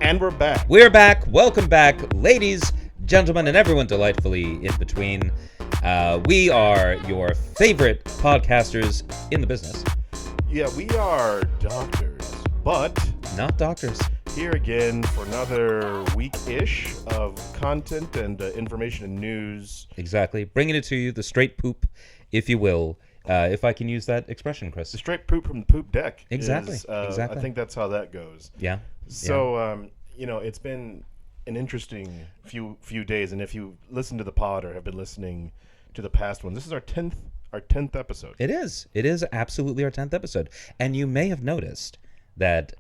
And we're back. We're back. Welcome back, ladies, gentlemen, and everyone delightfully in between. We are your favorite podcasters in the business. Yeah, we are doctors, but not doctors. Here again for another week-ish of content and information and news. Exactly. Bringing it to you, the straight poop, if you will. If I can use that expression, Chris. The straight poop from the poop deck. Exactly. Exactly. I think that's how that goes. Yeah. So, it's been an interesting few days, and if you listen to the pod or have been listening to the past one, this is our 10th episode. It is. It is absolutely our 10th episode. And you may have noticed that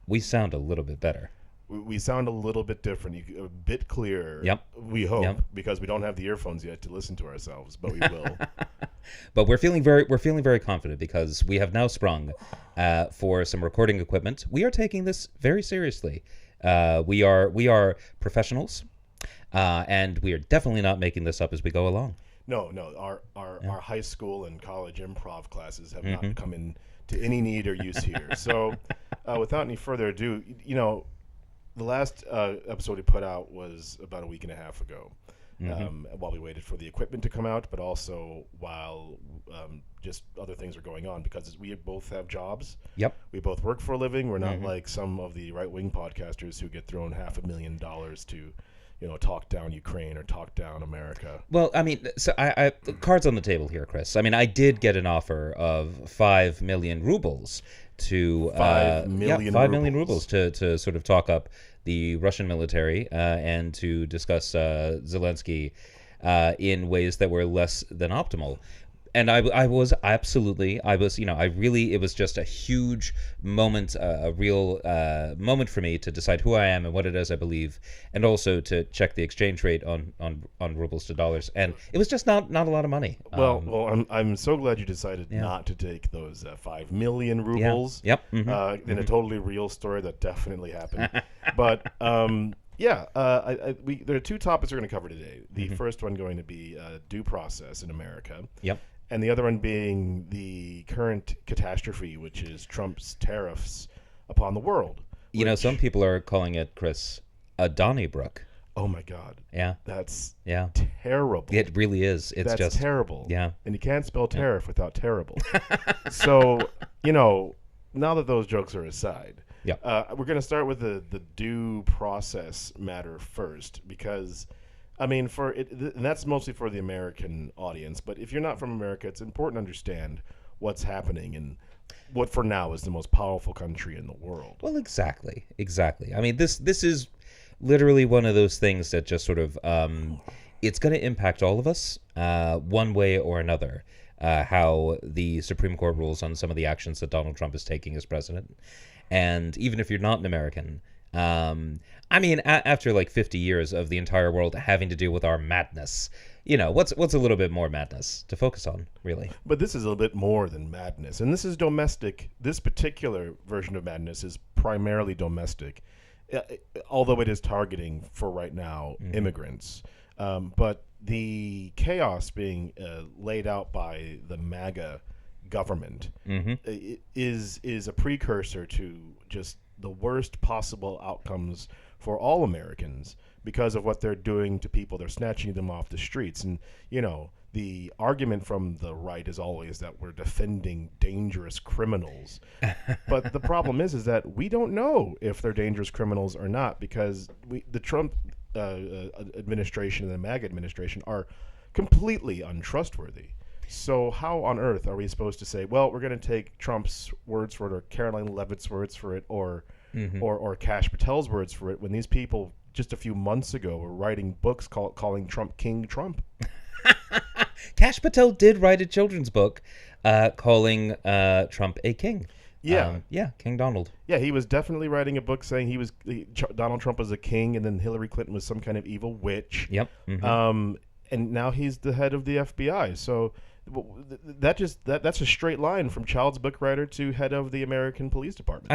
we sound a little bit better. We sound a little bit different, a bit clearer. Yep. We hope, because we don't have the earphones yet to listen to ourselves, but we will. But we're feeling very confident because we have now sprung for some recording equipment. We are taking this very seriously. We are professionals, and we are definitely not making this up as we go along. No. Our high school and college improv classes have not come in to any need or use here. So, without any further ado, the last episode we put out was about a week and a half ago, while we waited for the equipment to come out, but also while just other things are going on, because we both have jobs. Yep. We both work for a living. We're not like some of the right-wing podcasters who get thrown $500,000 to talk down Ukraine or talk down America. Well, I mean, so I cards on the table here, Chris. I mean, I did get an offer of 5 million rubles to 5 million rubles to sort of talk up the Russian military and to discuss Zelensky in ways that were less than optimal. And it was just a huge moment, a real moment for me to decide who I am and what it is I believe, and also to check the exchange rate on rubles to dollars. And it was just not a lot of money. Well, I'm so glad you decided not to take those 5 million rubles. Yeah. Yep. In a totally real story that definitely happened. But there are two topics we're going to cover today. The first one going to be due process in America. Yep. And the other one being the current catastrophe, which is Trump's tariffs upon the world. Some people are calling it, Chris, a Donnybrook. Oh my God. Yeah. That's terrible. It really is. That's just terrible. Yeah. And you can't spell tariff without terrible. So, now that those jokes are aside, we're going to start with the due process matter first, because and that's mostly for the American audience. But if you're not from America, it's important to understand what's happening in what for now is the most powerful country in the world. Well, exactly. I mean, this is literally one of those things that just sort of it's going to impact all of us one way or another. How the Supreme Court rules on some of the actions that Donald Trump is taking as president, and even if you're not an American. After like 50 years of the entire world having to deal with our madness, what's a little bit more madness to focus on, really? But this is a little bit more than madness, and this is domestic. This particular version of madness is primarily domestic, although it is targeting, for right now, immigrants. But the chaos being laid out by the MAGA government is a precursor to just the worst possible outcomes for all Americans because of what they're doing to people. They're snatching them off the streets. And, the argument from the right is always that we're defending dangerous criminals. But the problem is that we don't know if they're dangerous criminals or not, because the Trump administration and the MAGA administration are completely untrustworthy. So how on earth are we supposed to say, well, we're going to take Trump's words for it, or Caroline Leavitt's words for it, or Kash Patel's words for it, when these people just a few months ago were writing books calling Trump King Trump? Kash Patel did write a children's book calling Trump a king. Yeah. King Donald. Yeah, he was definitely writing a book saying Donald Trump was a king, and then Hillary Clinton was some kind of evil witch. Yep. And now he's the head of the FBI. So that's a straight line from child's book writer to head of the American Police Department.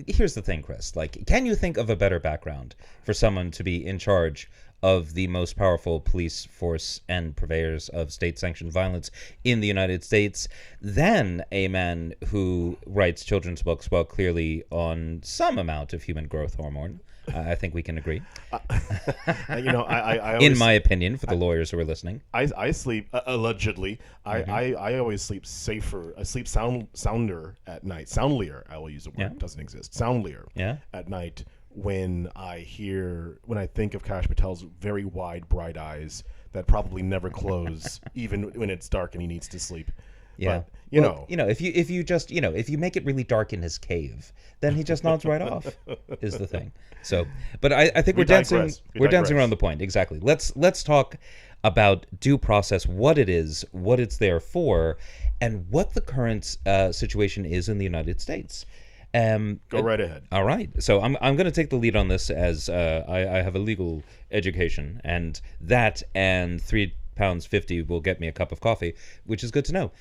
Here's the thing, Chris. Like, can you think of a better background for someone to be in charge of the most powerful police force and purveyors of state-sanctioned violence in the United States than a man who writes children's books while clearly on some amount of human growth hormone? I think we can agree. I In always, my opinion, for the lawyers who are listening. I sleep allegedly. I always sleep safer. I sleep sounder at night. Soundlier. I will use the word. Yeah. It doesn't exist. Soundlier. Yeah. At night when I think of Kash Patel's very wide, bright eyes that probably never close, even when it's dark and he needs to sleep. Yeah. But, if you make it really dark in his cave, then he just nods right off, is the thing. So, but I think we're dancing around the point. Exactly. Let's talk about due process, what it is, what it's there for, and what the current situation is in the United States. Go right ahead. All right. So I'm going to take the lead on this, as I have a legal education, and that and £3.50 will get me a cup of coffee, which is good to know.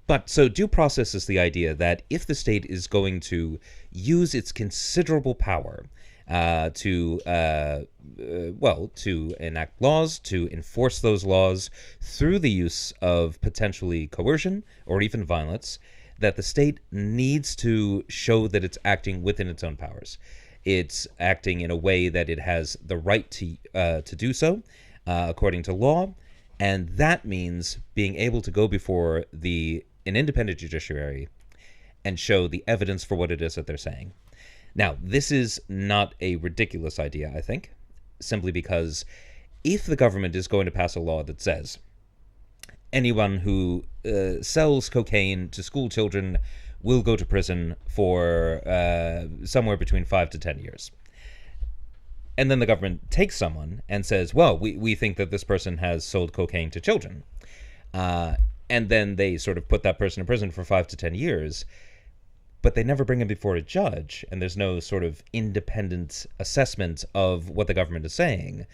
But so due process is the idea that if the state is going to use its considerable power to enact laws, to enforce those laws through the use of potentially coercion or even violence, that the state needs to show that it's acting within its own powers. It's acting in a way that it has the right to do so, according to law, and that means being able to go before an independent judiciary and show the evidence for what it is that they're saying. Now, this is not a ridiculous idea, I think, simply because if the government is going to pass a law that says anyone who sells cocaine to school children will go to prison for somewhere between 5 to 10 years. And then the government takes someone and says, well, we think that this person has sold cocaine to children. And then they sort of put that person in prison for 5 to 10 years, but they never bring him before a judge, and there's no sort of independent assessment of what the government is saying.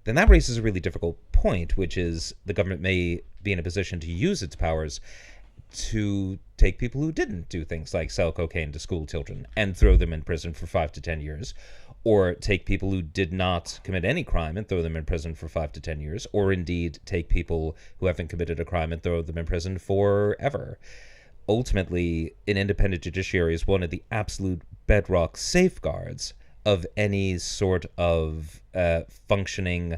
Then that raises a really difficult point, which is the government may be in a position to use its powers to take people who didn't do things like sell cocaine to school children and throw them in prison for 5 to 10 years, or take people who did not commit any crime and throw them in prison for 5 to 10 years, or indeed take people who haven't committed a crime and throw them in prison forever. Ultimately, an independent judiciary is one of the absolute bedrock safeguards of any sort of functioning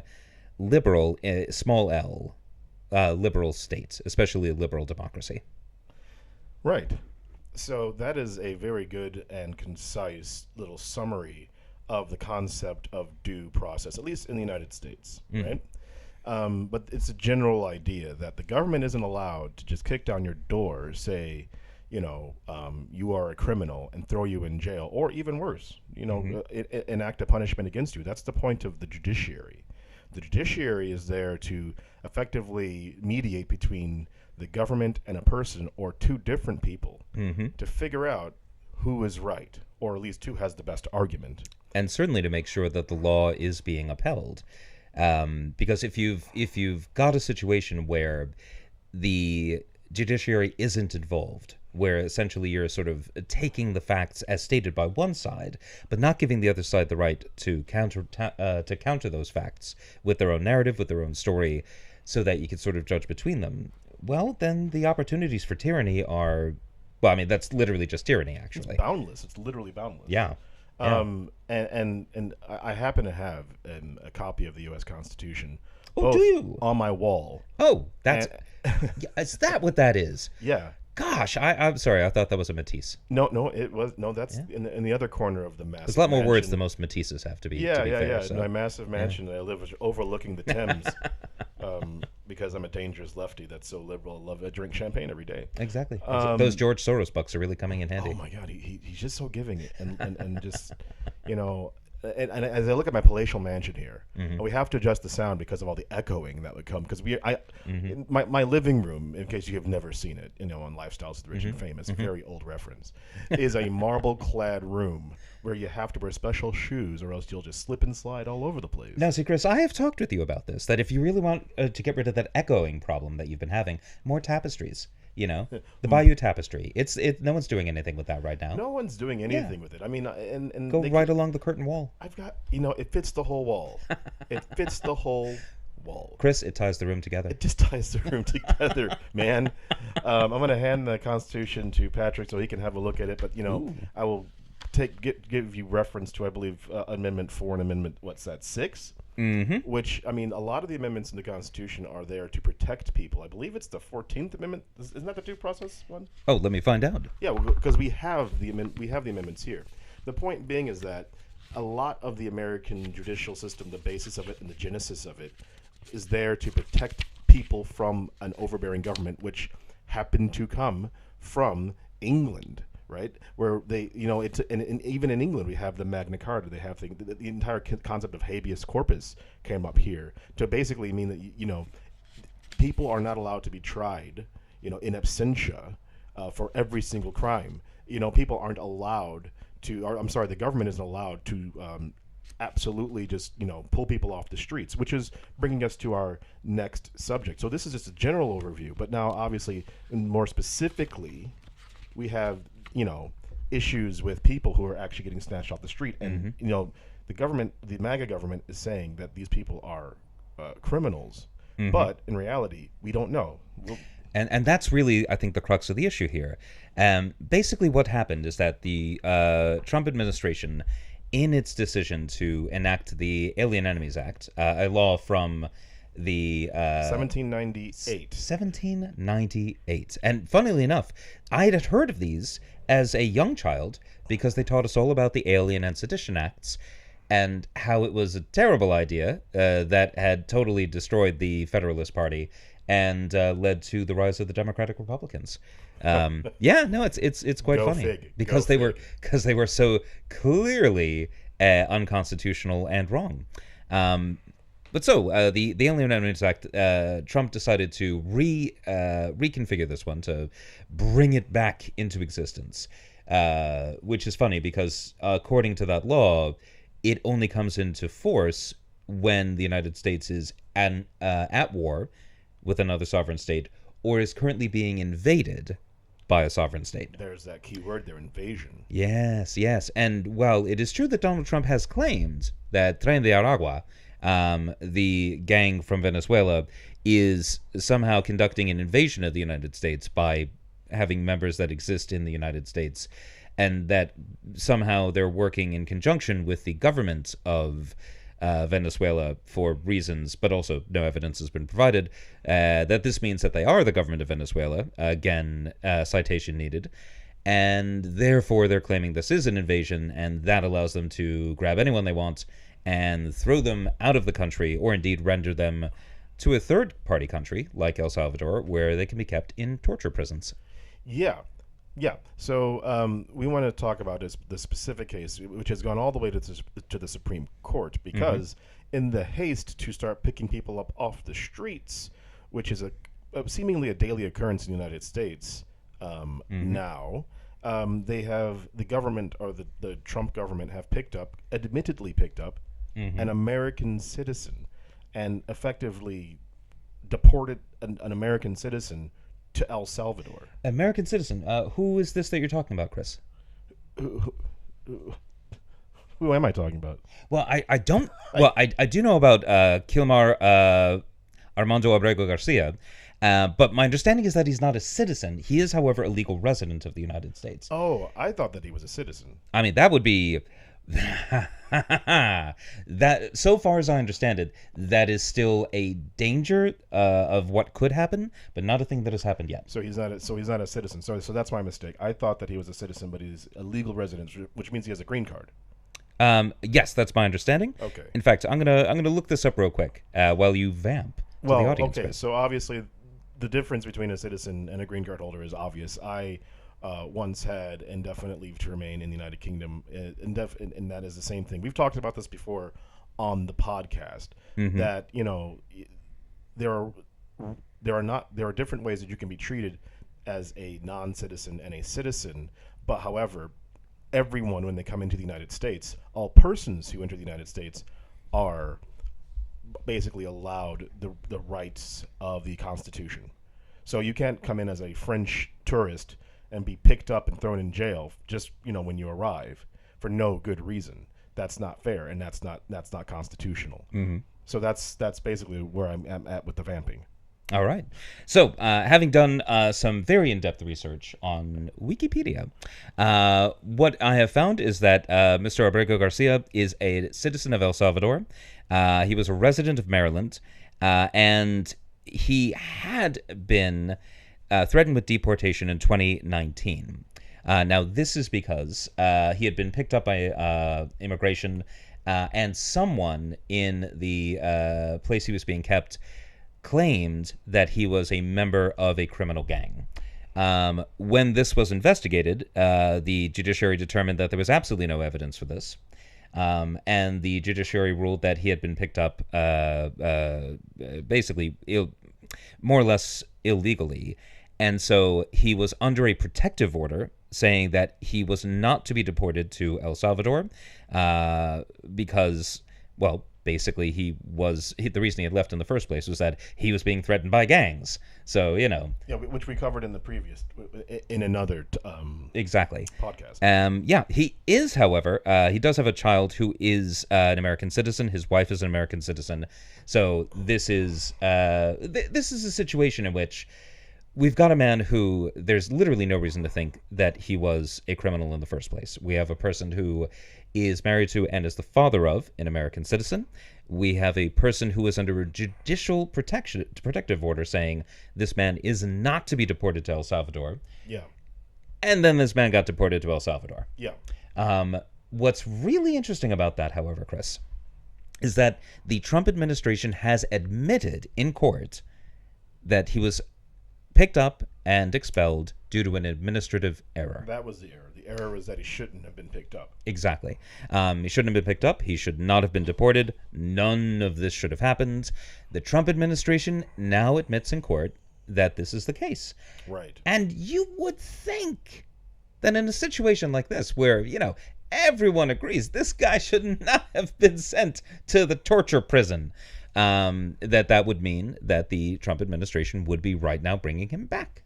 liberal, small l, liberal state, especially a liberal democracy. Right. So that is a very good and concise little summary of the concept of due process, at least in the United States, right? But it's a general idea that the government isn't allowed to just kick down your door, say, you are a criminal, and throw you in jail, or even worse, enact a punishment against you. That's the point of the judiciary. The judiciary is there to effectively mediate between the government and a person, or two different people, to figure out who is right, or at least who has the best argument. And certainly to make sure that the law is being upheld. Because if you've got a situation where the judiciary isn't involved, where essentially you're sort of taking the facts as stated by one side, but not giving the other side the right to counter those facts with their own narrative, with their own story, so that you can sort of judge between them, well, then the opportunities for tyranny are, well, I mean, that's literally just tyranny, actually. It's boundless. It's literally boundless. Yeah. And I happen to have a copy of the U.S. Constitution. Oh, do you? On my wall. Oh, that's is that what that is? Yeah. Gosh, I'm sorry. I thought that was a Matisse. No, it was that's in the other corner of the massive. There's a lot more mansion. words than most Matisses have to be. Yeah, to be fair, yeah. So. My massive mansion that I live overlooking the Thames, because I'm a dangerous lefty that's so liberal. I love to drink champagne every day. Exactly. Those George Soros bucks are really coming in handy. Oh my God, he's just so giving, and just And as I look at my palatial mansion here, we have to adjust the sound because of all the echoing that would come. Because my living room, in case you have never seen it, on Lifestyles of the Rich and Famous, very old reference, is a marble-clad room where you have to wear special shoes, or else you'll just slip and slide all over the place. Now, see, Chris, I have talked with you about this. That if you really want to get rid of that echoing problem that you've been having, more tapestries. The Bayou Tapestry. No one's doing anything with that right now. No one's doing anything with it. I mean, and go right along the curtain wall. I've got, it fits the whole wall. It fits the whole wall. Chris, it ties the room together. It just ties the room together, man. I'm going to hand the Constitution to Patrick so he can have a look at it. But, I will give you reference to, I believe, Amendment 4 and Amendment, what's that, 6? Mm-hmm. Which, I mean, a lot of the amendments in the Constitution are there to protect people. I believe it's the 14th Amendment. Isn't that the due process one? Oh, let me find out. Yeah, because we have the amendments here. The point being is that a lot of the American judicial system, the basis of it and the genesis of it, is there to protect people from an overbearing government, which happened to come from England, right? Where they, and even in England, we have the Magna Carta. They have the entire concept of habeas corpus came up here to basically mean that, people are not allowed to be tried, in absentia for every single crime. People aren't allowed to, or I'm sorry, the government isn't allowed to absolutely just, pull people off the streets, which is bringing us to our next subject. So this is just a general overview, but now obviously, and more specifically, we have, issues with people who are actually getting snatched off the street. And, the government, the MAGA government is saying that these people are criminals, but in reality, we don't know. And that's really, I think, the crux of the issue here. Basically, what happened is that the Trump administration, in its decision to enact the Alien Enemies Act, a law from the 1798. 1798. And funnily enough, I had heard of these as a young child because they taught us all about the Alien and Sedition Acts and how it was a terrible idea that had totally destroyed the Federalist Party and led to the rise of the Democratic Republicans. It's quite Go funny fig. because Go they were so clearly unconstitutional and wrong. But the Alien Enemies Act, Trump decided to reconfigure this one to bring it back into existence, which is funny because according to that law, it only comes into force when the United States is at war with another sovereign state or is currently being invaded by a sovereign state. There's that key word there, invasion. Yes. And while it is true that Donald Trump has claimed that Tren de Aragua, the gang from Venezuela, is somehow conducting an invasion of the United States by having members that exist in the United States, and that somehow they're working in conjunction with the government of Venezuela for reasons, but also no evidence has been provided, that this means that they are the government of Venezuela, again, citation needed, and therefore they're claiming this is an invasion, and that allows them to grab anyone they want and throw them out of the country, or indeed render them to a third-party country, like El Salvador, where they can be kept in torture prisons. Yeah. So we want to talk about the specific case, which has gone all the way to the Supreme Court, because in the haste to start picking people up off the streets, which is a seemingly a daily occurrence in the United States now, the government, or the Trump government, have admittedly picked up an American citizen and effectively deported an American citizen to El Salvador. American citizen. Who is this that you're talking about, Chris? Who am I talking about? Well, I don't. Well, I do know about Kilmar Armando Abrego Garcia, but my understanding is that he's not a citizen. He is, however, a legal resident of the United States. Oh, I thought that he was a citizen. I mean, that would be. That, so far as I understand it, that is still a danger of what could happen, but not a thing that has happened yet. So he's not a citizen. So that's my mistake. I thought that he was a citizen, but he's a legal resident, which means he has a green card. Yes, that's my understanding. Okay. In fact, I'm gonna look this up real quick while you vamp to the audience. Okay. So obviously, the difference between a citizen and a green card holder is obvious. I once had indefinite leave to remain in the United Kingdom, and that is the same thing. We've talked about this before on the podcast, that there are different ways that you can be treated as a non-citizen and a citizen, but however, everyone, when they come into the United States, all persons who enter the United States are basically allowed the rights of the Constitution. So you can't come in as a French tourist and be picked up and thrown in jail just when you arrive for no good reason. That's not fair, and that's not constitutional. So that's basically where I'm at with the vamping. All right. So, having done some very in-depth research on Wikipedia, what I have found is that Mr. Abrego Garcia is a citizen of El Salvador. He was a resident of Maryland, and he had been threatened with deportation in 2019. Now, this is because he had been picked up by immigration, and someone in the place he was being kept claimed that he was a member of a criminal gang. When this was investigated, the judiciary determined that there was absolutely no evidence for this. And the judiciary ruled that he had been picked up basically more or less illegally. And so he was under a protective order saying that he was not to be deported to El Salvador because, well, basically the reason he had left in the first place was that he was being threatened by gangs. So, you know. Yeah, which we covered in the previous, in another exactly podcast. Yeah, he is, however, he does have a child who is an American citizen. His wife is an American citizen. So this is this is a situation in which we've got a man who there's literally no reason to think that he was a criminal in the first place. We have a person who is married to and is the father of an American citizen. We have a person who is under a judicial protective order saying this man is not to be deported to El Salvador. Yeah. And then this man got deported to El Salvador. Yeah. What's really interesting about that, however, Chris, is that the Trump administration has admitted in court that he was picked up and expelled due to an administrative error. That was the error. The error was that he shouldn't have been picked up. Exactly. He shouldn't have been picked up. He should not have been deported. None of this should have happened. The Trump administration now admits in court that this is the case. Right. And you would think that in a situation like this, where, you know, everyone agrees this guy should not have been sent to the torture prison, that would mean that the Trump administration would be right now bringing him back.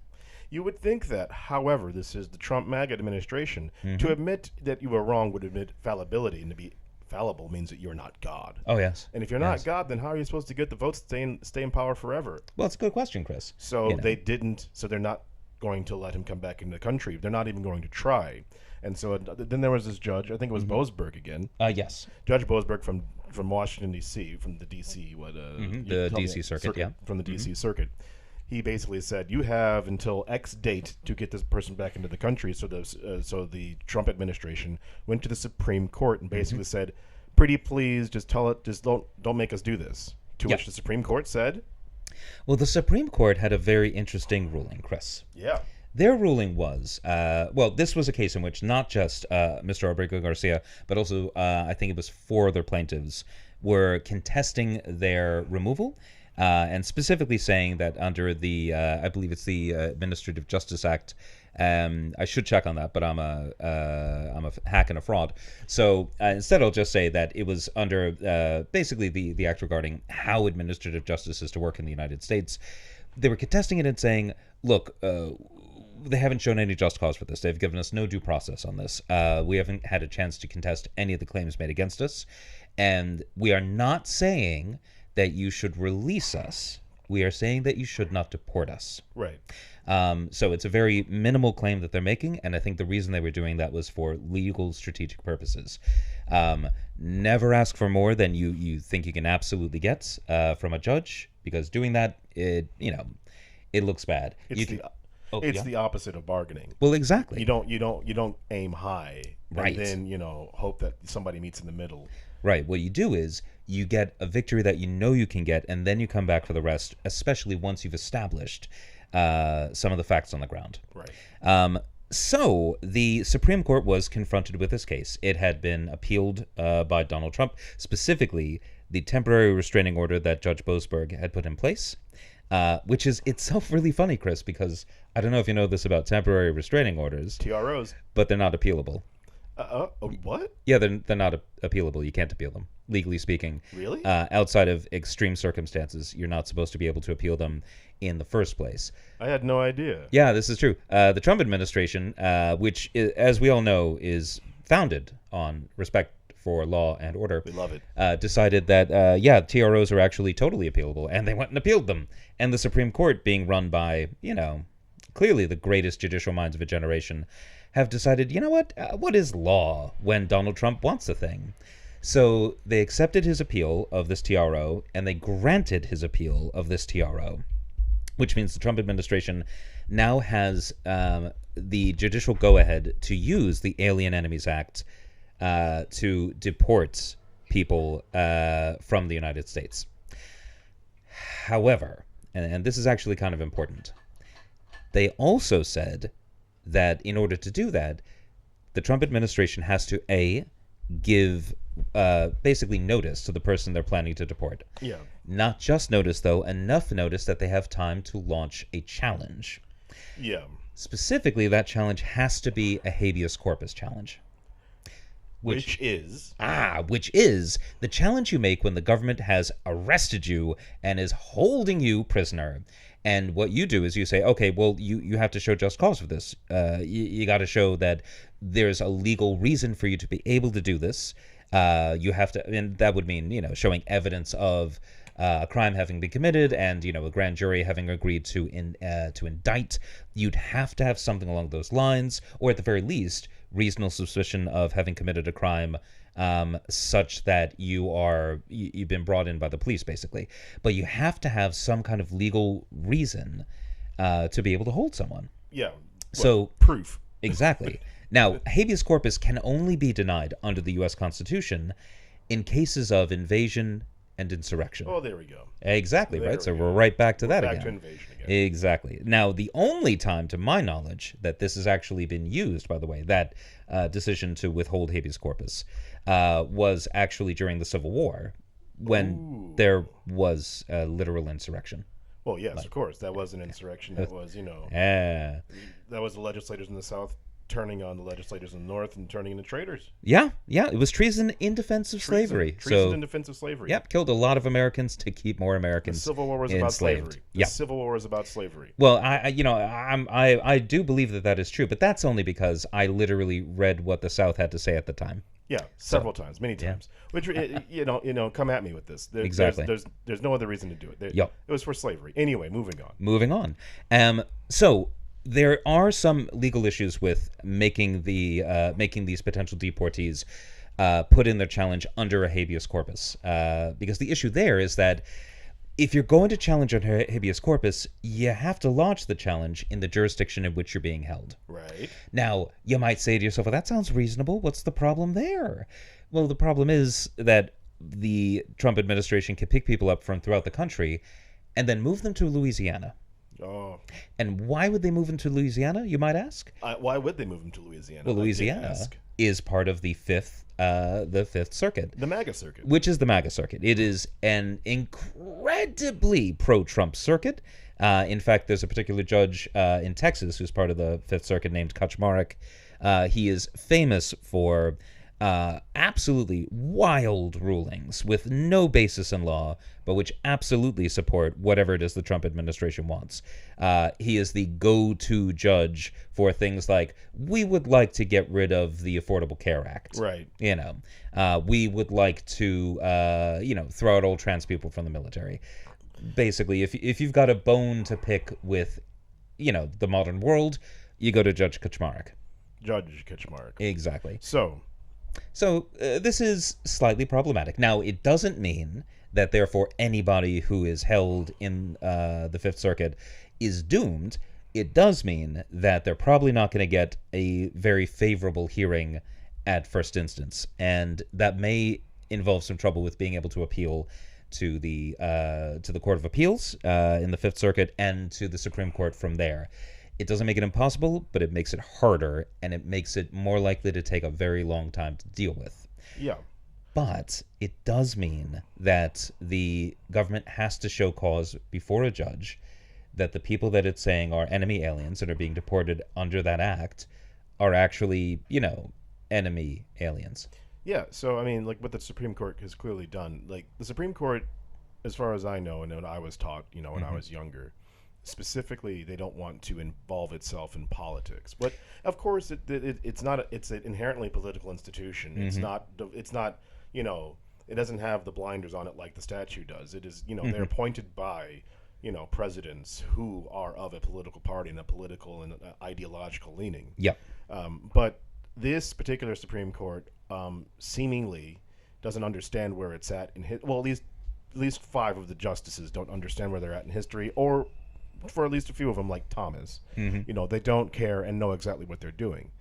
You would think that, however, this is the Trump MAGA administration. To admit that you were wrong would admit fallibility, and to be fallible means that you're not God. Oh, yes. And if you're not God, then how are you supposed to get the votes to stay in power forever? Well, it's a good question, Chris. So they didn't. So they're not going to let him come back into the country. They're not even going to try. And so then there was this judge. I think it was Boasberg again. Yes. Judge Boasberg from Washington D.C. from the D.C. the D.C. circuit, yeah. From the D.C. circuit. He basically said, you have until X date to get this person back into the country. So the Trump administration went to the Supreme Court and basically said, pretty please, just don't make us do this. To which the Supreme Court said, well, the Supreme Court had a very interesting ruling, Chris. Yeah. Their ruling was, this was a case in which not just Mr. Abrego Garcia, but also I think it was 4 other plaintiffs were contesting their removal. And specifically saying that under the, I believe it's the Administrative Justice Act. I should check on that, but I'm a hack and a fraud. So instead, I'll just say that it was under basically the act regarding how administrative justice is to work in the United States. They were contesting it and saying, look, they haven't shown any just cause for this. They've given us no due process on this. We haven't had a chance to contest any of the claims made against us. And we are not saying that you should release us. We are saying that you should not deport us. Right. So it's a very minimal claim that they're making, and I think the reason they were doing that was for legal strategic purposes. Never ask for more than you think you can absolutely get from a judge, because doing that, it looks bad. It's the opposite of bargaining. Well, exactly. You don't aim high, right? And then hope that somebody meets in the middle. Right. What you do is you get a victory that you know you can get, and then you come back for the rest, especially once you've established some of the facts on the ground. Right. So the Supreme Court was confronted with this case. It had been appealed by Donald Trump, specifically the temporary restraining order that Judge Boasberg had put in place, which is itself really funny, Chris, because I don't know if you know this about temporary restraining orders. TROs. But they're not appealable. What? Yeah, they're not appealable. You can't appeal them, legally speaking. Really? Outside of extreme circumstances, you're not supposed to be able to appeal them in the first place. I had no idea. Yeah, this is true. The Trump administration, which, as we all know, is founded on respect for Law and Order, We love it. decided that, TROs are actually totally appealable, and they went and appealed them. And the Supreme Court, being run by, clearly the greatest judicial minds of a generation, have decided, what is law when Donald Trump wants a thing? So they accepted his appeal of this TRO, and they granted his appeal of this TRO, which means the Trump administration now has the judicial go-ahead to use the Alien Enemies Act to deport people from the United States. However, and this is actually kind of important, they also said that in order to do that, the Trump administration has to, A, give basically notice to the person they're planning to deport. Yeah. Not just notice, though, enough notice that they have time to launch a challenge. Yeah. Specifically, that challenge has to be a habeas corpus challenge. Which is the challenge you make when the government has arrested you and is holding you prisoner. And what you do is you say, okay, well, you have to show just cause for this. You got to show that there's a legal reason for you to be able to do this. You have to, and that would mean, showing evidence of a crime having been committed and, a grand jury having agreed to indict. You'd have to have something along those lines, or at the very least, reasonable suspicion of having committed a crime such that you've been brought in by the police, basically. But you have to have some kind of legal reason to be able to hold someone. Yeah. So proof. Exactly. Now, habeas corpus can only be denied under the U.S. Constitution in cases of invasion and insurrection. Oh, there we go. Exactly, right? So we're right back to that again. Back to invasion again. Exactly. Now, the only time, to my knowledge, that this has actually been used, by the way, that decision to withhold habeas corpus, was actually during the Civil War, when there was a literal insurrection. Well, yes, of course. That was an insurrection. That was, Yeah. that was the legislators in the South turning on the legislators in the North and turning into traitors. Yeah. It was treason in defense of slavery. Treason in defense of slavery. Yep, killed a lot of Americans to keep more Americans The Civil War was about enslaved. slavery. Yeah. The Civil War was about slavery. Well, I do believe that is true, but that's only because I literally read what the South had to say at the time. Yeah, several times, many times. Which come at me with this. Exactly. There's no other reason to do it. Yep. It was for slavery. Anyway, moving on. So there are some legal issues with making these potential deportees put in their challenge under a habeas corpus, because the issue there is that if you're going to challenge under habeas corpus, you have to launch the challenge in the jurisdiction in which you're being held. Right. Now, you might say to yourself, well, that sounds reasonable. What's the problem there? Well, the problem is that the Trump administration can pick people up from throughout the country and then move them to Louisiana. Oh. And why would they move them to Louisiana, you might ask? Why would they move them to Louisiana? Well, Louisiana is part of the Fifth Circuit. The MAGA circuit. Which is the MAGA circuit. It is an incredibly pro-Trump circuit. In fact, there's a particular judge in Texas who's part of the Fifth Circuit named Kaczmarek. He is famous for absolutely wild rulings with no basis in law, but which absolutely support whatever it is the Trump administration wants. He is the go-to judge for things like, we would like to get rid of the Affordable Care Act. Right. We would like to, throw out all trans people from the military. Basically, if you've got a bone to pick with, the modern world, you go to Judge Kaczmarek. Judge Kaczmarek. Exactly. So this is slightly problematic. Now, it doesn't mean that, therefore, anybody who is held in the Fifth Circuit is doomed. It does mean that they're probably not going to get a very favorable hearing at first instance, and that may involve some trouble with being able to appeal to the Court of Appeals in the Fifth Circuit and to the Supreme Court from there. It doesn't make it impossible, but it makes it harder, and it makes it more likely to take a very long time to deal with. Yeah. But it does mean that the government has to show cause before a judge that the people that it's saying are enemy aliens and are being deported under that act are actually, enemy aliens. Yeah, so, like what the Supreme Court has clearly done, like the Supreme Court, as far as I know and what I was taught, when I was younger, specifically, they don't want to involve itself in politics. But of course, it's not. It's an inherently political institution. It's not. It's not. You know, it doesn't have the blinders on it like the statue does. It is. You know, they're appointed by, you know, presidents who are of a political party and a political and ideological leaning. Yeah. But this particular Supreme Court seemingly doesn't understand where it's at in well, at least 5 of the justices don't understand where they're at in history, or for at least a few of them, like Thomas, you know, they don't care and know exactly what they're doing.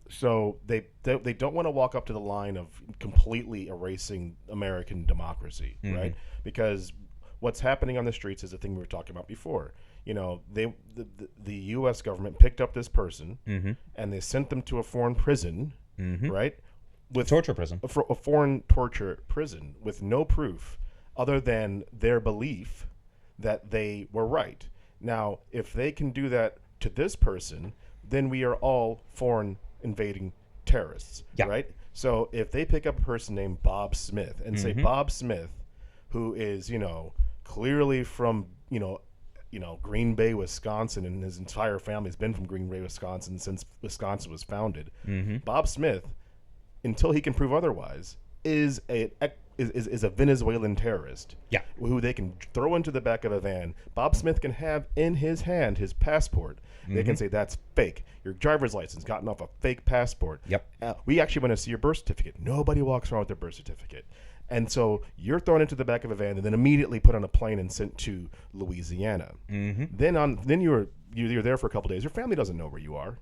So they don't want to walk up to the line of completely erasing American democracy, right? Because what's happening on the streets is the thing we were talking about before. You know, the U.S. government picked up this person and they sent them to a foreign prison, right? With Torture prison. A foreign torture prison with no proof other than their belief that they were right. Now, if they can do that to this person, then we are all foreign invading terrorists, right? So if they pick up a person named Bob Smith and say Bob Smith, who is, you know, clearly from, you know, Green Bay, Wisconsin, and his entire family's been from Green Bay, Wisconsin since Wisconsin was founded. Bob Smith, until he can prove otherwise, is a Venezuelan terrorist. Yeah. Who they can throw into the back of a van. Bob Smith can have in his hand his passport. They can say that's fake. Your driver's license gotten off a fake passport. Yep. We actually want to see your birth certificate. Nobody walks around with their birth certificate. And so you're thrown into the back of a van and then immediately put on a plane and sent to Louisiana. Then you're there for a couple days. Your family doesn't know where you are.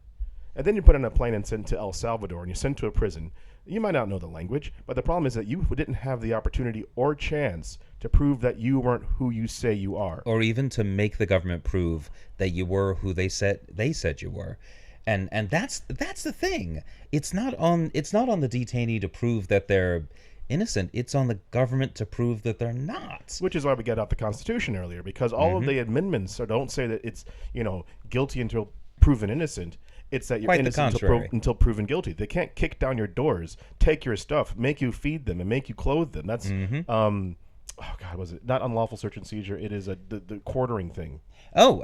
And then you're put on a plane and sent to El Salvador, and you're sent to a prison. You might not know the language, but the problem is that you didn't have the opportunity or chance to prove that you weren't who you say you are, or even to make the government prove that you were who they said you were. And that's the thing. It's not on the detainee to prove that they're innocent. It's on the government to prove that they're not. Which is why we got out the Constitution earlier, because all of the amendments don't say that it's, you know, guilty until proven innocent. It's that you're Quite innocent until proven guilty. They can't kick down your doors, take your stuff, make you feed them, and make you clothe them. That's oh God, was it not unlawful search and seizure? It is the quartering thing. Oh,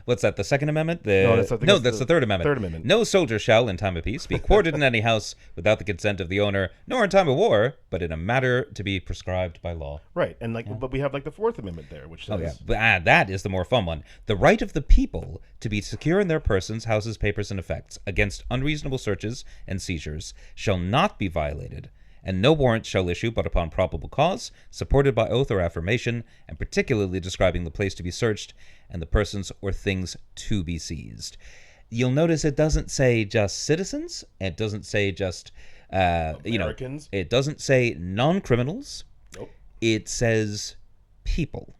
what's that? The Second Amendment? That's the Third Amendment. Third Amendment. No soldier shall, in time of peace, be quartered in any house without the consent of the owner, nor in time of war, but in a matter to be prescribed by law. Right, and but we have the Fourth Amendment there, which says, that is the more fun one. The right of the people to be secure in their persons, houses, papers, and effects against unreasonable searches and seizures shall not be violated, and no warrant shall issue but upon probable cause, supported by oath or affirmation, and particularly describing the place to be searched and the persons or things to be seized. You'll notice it doesn't say just citizens. It doesn't say just Americans. It doesn't say non-criminals. Nope. It says people.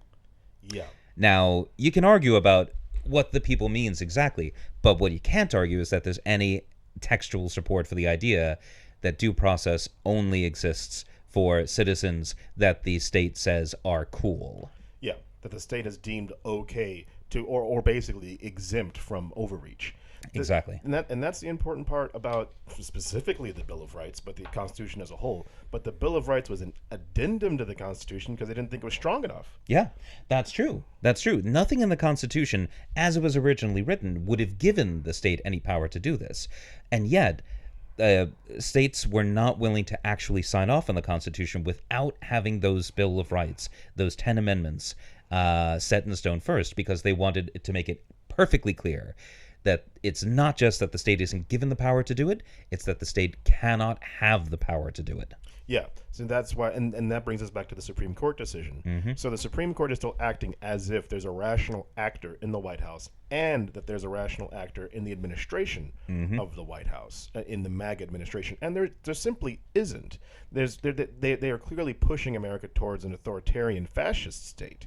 Yeah. Now, you can argue about what the people means exactly, but what you can't argue is that there's any textual support for the idea that due process only exists for citizens that the state says are cool. Yeah, that the state has deemed okay to, or basically exempt from overreach. Exactly. And that's the important part about specifically the Bill of Rights, but the Constitution as a whole. But the Bill of Rights was an addendum to the Constitution because they didn't think it was strong enough. Yeah, that's true. That's true. Nothing in the Constitution, as it was originally written, would have given the state any power to do this. And yet, states were not willing to actually sign off on the Constitution without having those Bill of Rights, those 10 amendments, set in stone first, because they wanted to make it perfectly clear that it's not just that the state isn't given the power to do it, it's that the state cannot have the power to do it. Yeah, so that's why, and that brings us back to the Supreme Court decision. So the Supreme Court is still acting as if there's a rational actor in the White House and that there's a rational actor in the administration of the White House, in the MAGA administration. And there simply isn't. They are clearly pushing America towards an authoritarian fascist state.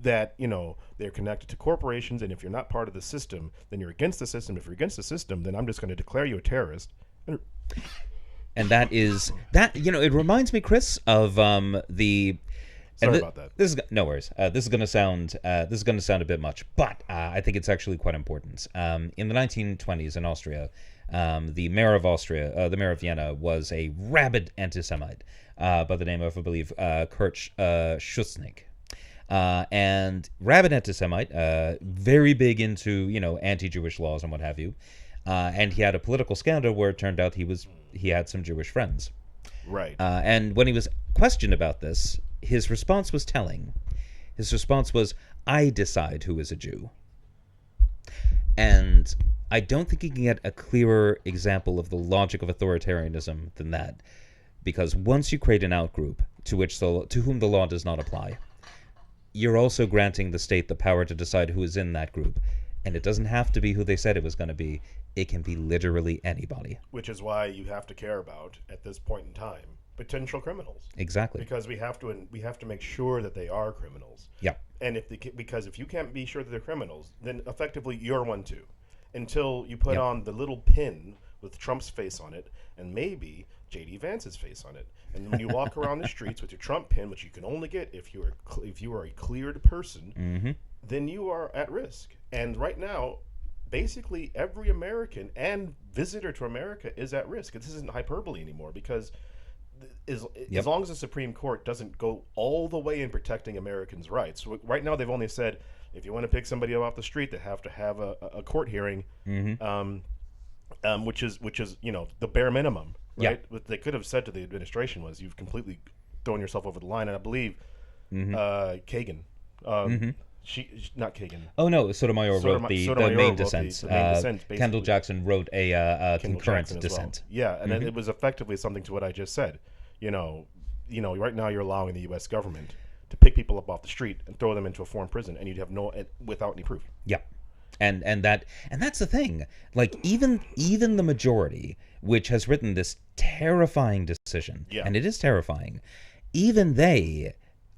That, you know, they're connected to corporations, and if you're not part of the system, then you're against the system. If you're against the system, then I'm just going to declare you a terrorist. And that is that. You know, it reminds me, Chris, of the. Sorry about that. This is no worries. This is going to sound a bit much, but I think it's actually quite important. In the 1920s in Austria, the mayor of Vienna, was a rabid anti-Semite by the name of, I believe, Kurt Schutznig. and rabid anti-Semite, very big into anti-Jewish laws and what have you. And he had a political scandal where it turned out he had some Jewish friends. Right. And when he was questioned about this, his response was telling. His response was, "I decide who is a Jew." And I don't think you can get a clearer example of the logic of authoritarianism than that. Because once you create an outgroup to whom the law does not apply, you're also granting the state the power to decide who is in that group. And it doesn't have to be who they said it was going to be. It can be literally anybody. Which is why you have to care about, at this point in time, potential criminals. Exactly. Because we have to make sure that they are criminals. Yeah. And because if you can't be sure that they're criminals, then effectively you're one too. Until you put on the little pin with Trump's face on it, and maybe J.D. Vance's face on it. And when you walk around the streets with your Trump pin, which you can only get if you are a cleared person, then you are at risk. And right now, basically every American and visitor to America is at risk. This isn't hyperbole anymore, because as long as the Supreme Court doesn't go all the way in protecting Americans' rights. So right now they've only said if you want to pick somebody up off the street, they have to have a court hearing, which is the bare minimum. Right? What they could have said to the administration was, "You've completely thrown yourself over the line." And I believe Kagan, not Kagan. Oh no, Sotomayor wrote the main dissent. The main dissent, Kendall Jackson wrote a concurrent Jackson dissent. Well. Yeah, and it was effectively something to what I just said. Right now you're allowing the U.S. government to pick people up off the street and throw them into a foreign prison, and you'd have without any proof. Yeah. And that's the thing. Like even the majority, which has written this terrifying decision, and it is terrifying, even they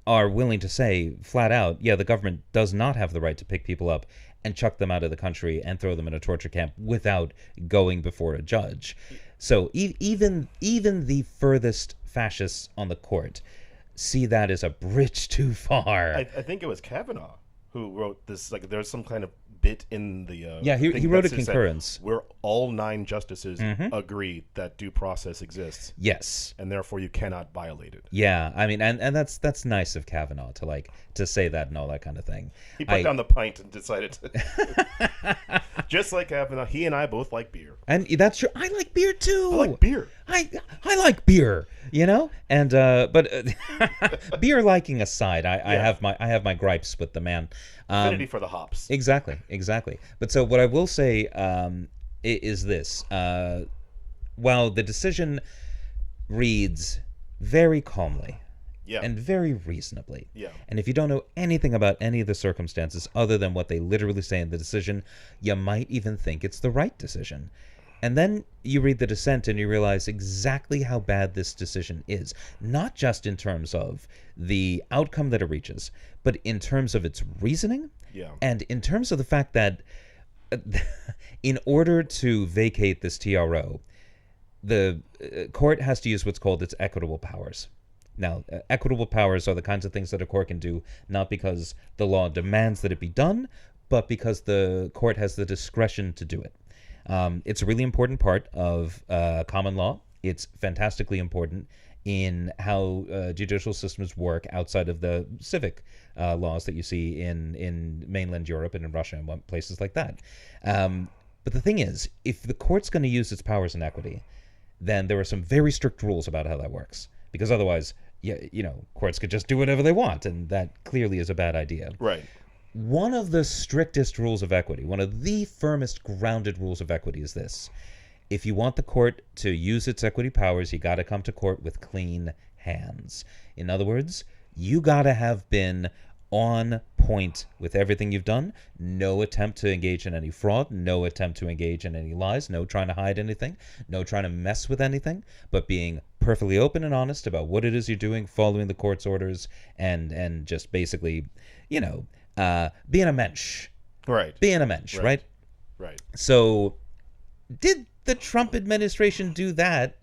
are willing to say flat out, the government does not have the right to pick people up and chuck them out of the country and throw them in a torture camp without going before a judge. So even the furthest fascists on the court see that as a bridge too far. I think it was Kavanaugh who wrote this. Like, there's some kind of bit in the he wrote a concurrence where all 9 justices agree that due process exists. Yes, and therefore you cannot violate it. Yeah, I mean, and that's nice of Kavanaugh to say that and all that kind of thing. He put down the pint and decided to. Just like Kavanaugh, he and I both like beer, and that's true. I like beer too. I like beer. I like beer. And but beer liking aside, I have my gripes with the man. Affinity for the hops. Exactly. But so what I will say is this: while the decision reads very calmly and very reasonably, and if you don't know anything about any of the circumstances other than what they literally say in the decision, you might even think it's the right decision. And then you read the dissent and you realize exactly how bad this decision is, not just in terms of the outcome that it reaches, but in terms of its reasoning, and in terms of the fact that in order to vacate this TRO, the court has to use what's called its equitable powers. Now, equitable powers are the kinds of things that a court can do, not because the law demands that it be done, but because the court has the discretion to do it. It's a really important part of common law. It's fantastically important in how judicial systems work outside of the civic laws that you see in mainland Europe and in Russia and places like that. But the thing is, if the court's going to use its powers in equity, then there are some very strict rules about how that works. Because otherwise, courts could just do whatever they want, and that clearly is a bad idea. Right. One of the strictest rules of equity, one of the firmest grounded rules of equity is this: if you want the court to use its equity powers, you got to come to court with clean hands. In other words, you got to have been on point with everything you've done. No attempt to engage in any fraud, no attempt to engage in any lies, no trying to hide anything, no trying to mess with anything, but being perfectly open and honest about what it is you're doing, following the court's orders, and just basically, being a mensch. Right. Being a mensch, right? Right. So, did the Trump administration do that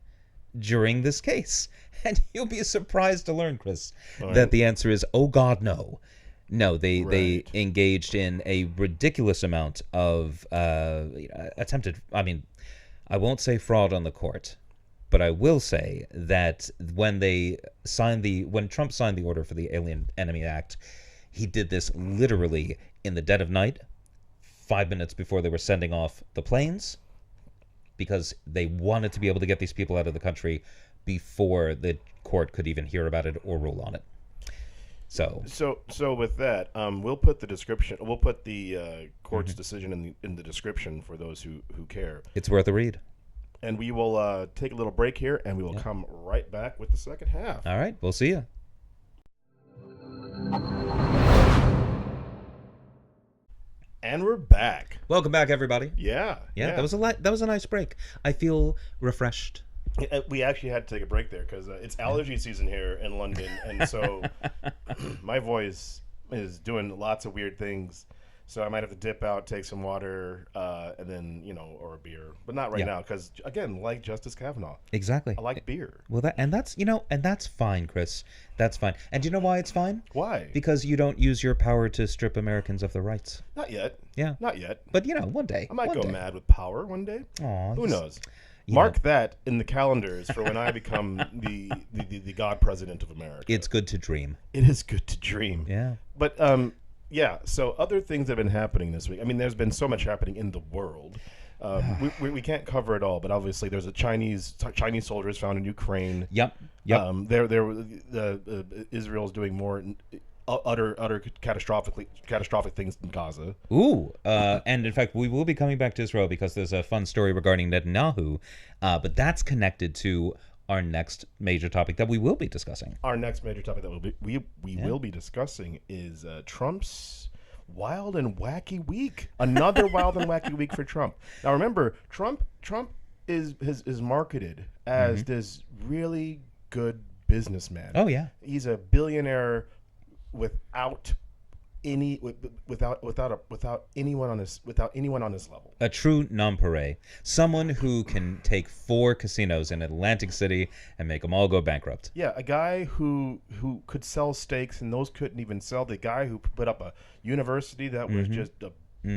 during this case? And you'll be surprised to learn, Chris, that the answer is, oh God, no. No, they engaged in a ridiculous amount of attempted, I won't say fraud on the court, but I will say that when Trump signed the order for the Alien Enemy Act, He did this literally in the dead of night, 5 minutes before they were sending off the planes, because they wanted to be able to get these people out of the country before the court could even hear about it or rule on it. So with that, we'll put the description. We'll put the court's decision in the description for those who care. It's worth a read. And we will take a little break here, and we will come right back with the second half. All right, we'll see you. And we're back. Welcome back, everybody. Yeah. That was a nice break. I feel refreshed. We actually had to take a break there because it's allergy season here in London, and so my voice is doing lots of weird things. So I might have to dip out, take some water, and then or a beer, but not right now because again, like Justice Kavanaugh, exactly. I like beer. Well, that's fine, Chris. That's fine. And do you know why it's fine? Why? Because you don't use your power to strip Americans of their rights. Not yet. Yeah. Not yet. But one day. I might go day. mad with power one day. Aw, who knows? Mark that in the calendars for when I become the God President of America. It's good to dream. It is good to dream. Yeah. But so other things have been happening this week. I mean, there's been so much happening in the world. We can't cover it all, but obviously there's a Chinese soldiers found in Ukraine. Yep. Israel's doing more utter catastrophic things in Gaza. Ooh, and in fact, we will be coming back to Israel because there's a fun story regarding Netanyahu, but that's connected to our next major topic that we will be discussing. Our next major topic that we will be discussing is Trump's wild and wacky week. Another wild and wacky week for Trump. Now remember, Trump is marketed as this really good businessman. Oh yeah, he's a billionaire without anyone on his level. A true nonpareil. Someone who can take 4 casinos in Atlantic City and make them all go bankrupt. Yeah, a guy who could sell steaks and those couldn't even sell. The guy who put up a university that was just a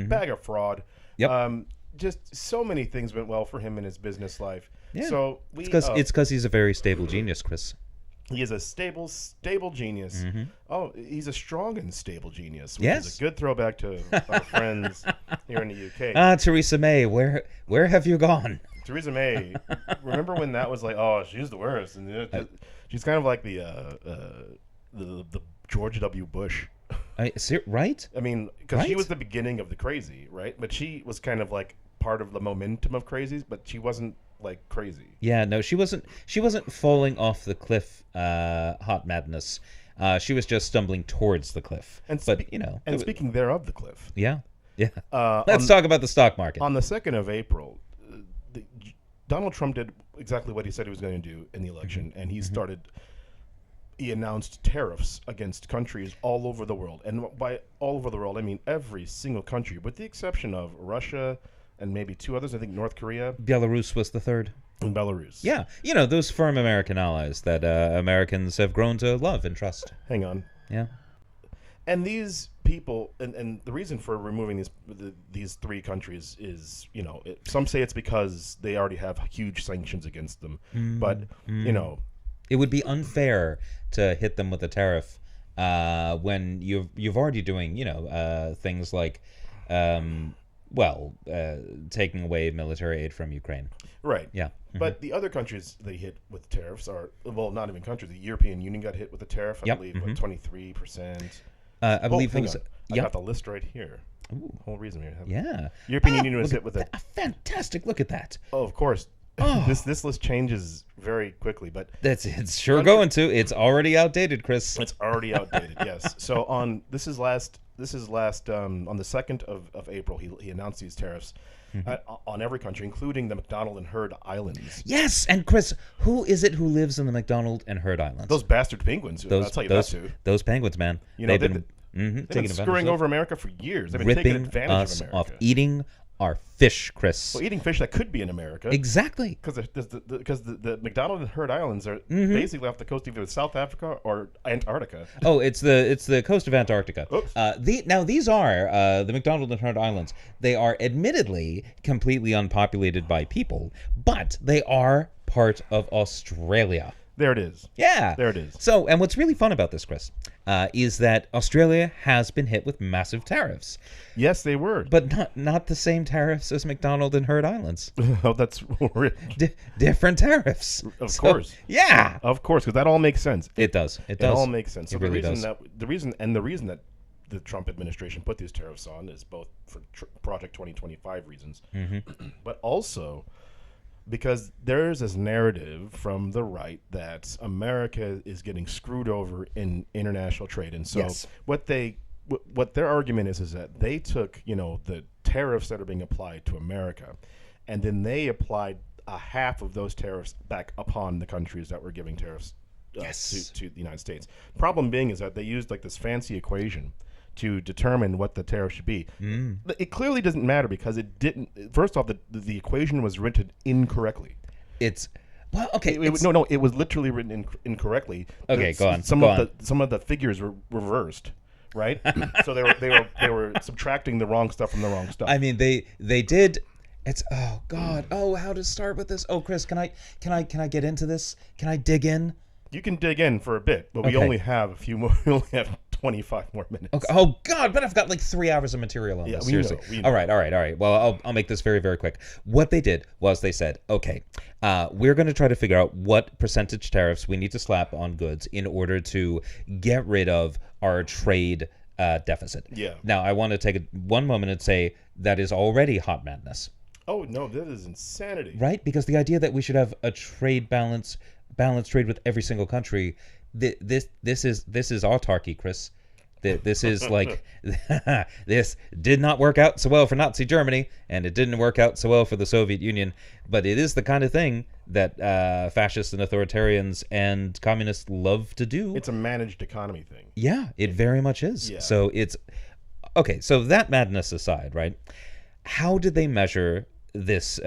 bag of fraud. Yep. Just so many things went well for him in his business life. Yeah. So it's because he's a very stable genius, Chris. He is a stable genius. Oh, he's a strong and stable genius, which yes. is a good throwback to our friends here in the UK. Theresa May, where have you gone? Theresa May, remember when that was like, oh, she's the worst, and she's kind of like the George W. Bush. Right? I mean, because she was the beginning of the crazy, right? But she was kind of like part of the momentum of crazies, but she wasn't like crazy. Yeah, no, she wasn't falling off the cliff, hot madness. She was just stumbling towards the cliff. Speaking there of the cliff. Yeah. Let's talk about the stock market. On the 2nd of April, Donald Trump did exactly what he said he was going to do in the election, and he announced tariffs against countries all over the world. And by all over the world, I mean every single country, with the exception of Russia and maybe 2 others. I think North Korea. Belarus was the 3rd. And Belarus. Yeah. Those firm American allies that Americans have grown to love and trust. Hang on. Yeah. And these people, and the reason for removing these 3 countries is, some say it's because they already have huge sanctions against them. But, it would be unfair to hit them with a tariff when you've already doing, things like taking away military aid from Ukraine. Right. Yeah. But the other countries they hit with tariffs are, well, not even countries. The European Union got hit with a tariff, I believe, 23%. I believe it was. I got the list right here. Ooh. Whole reason here. Yeah. European Union was hit with a fantastic. Look at that. Oh, of course. Oh. This list changes very quickly, but it's sure going to. It's already outdated, Chris. It's already outdated. Yes. So on the 2nd of April, he announced these tariffs on every country, including the McDonald and Hurd Islands. Yes, and Chris, who is it who lives in the McDonald and Hurd Islands? Those bastard penguins. I'll tell you that too. Those penguins, man. They've been screwing over America for years. They've been taking advantage of America. Off eating our fish, Chris. Well, eating fish that could be in America. Exactly. Because the McDonald and Hurd Islands are basically off the coast of either South Africa or Antarctica. Oh, it's the coast of Antarctica. Oops. Now these are the McDonald and Hurd Islands. They are admittedly completely unpopulated by people, but they are part of Australia. There it is. Yeah. There it is. So, and what's really fun about this, Chris, is that Australia has been hit with massive tariffs. Yes, they were. But not the same tariffs as McDonald and Heard Islands. Oh, that's Different tariffs. Of course. Yeah. Of course, because that all makes sense. It does. It all makes sense. So It really does. the reason that the Trump administration put these tariffs on is both for Project 2025 reasons, but also because there's this narrative from the right that America is getting screwed over in international trade, and so Yes. what their argument is that they took the tariffs that are being applied to America, and then they applied a half of those tariffs back upon the countries that were giving tariffs to the United States. Problem being is that they used like this fancy equation to determine what the tariff should be. It clearly doesn't matter because it didn't. First off, the equation was written incorrectly. It was literally written incorrectly. Okay, go on. Some of the figures were reversed, right? So they were subtracting the wrong stuff from the wrong stuff. I mean, they did. It's oh god. Oh, how to start with this? Oh, Chris, can I get into this? Can I dig in? You can dig in for a bit, but we only have a few more. We only have 25 more minutes. Okay. Oh God! But I've got like 3 hours of material on this. Seriously. We know. All right. Well, I'll make this very, very quick. What they did was they said, okay, we're going to try to figure out what percentage tariffs we need to slap on goods in order to get rid of our trade deficit. Yeah. Now, I want to take one moment and say that is already hot madness. Oh no, that is insanity. Right? Because the idea that we should have a trade balanced trade with every single country. This is autarky, Chris. This is like this did not work out so well for Nazi Germany, and it didn't work out so well for the Soviet Union. But it is the kind of thing that fascists and authoritarians and communists love to do. It's a managed economy thing. Yeah, it very much is. Yeah. So it's okay. So that madness aside, right? How did they measure this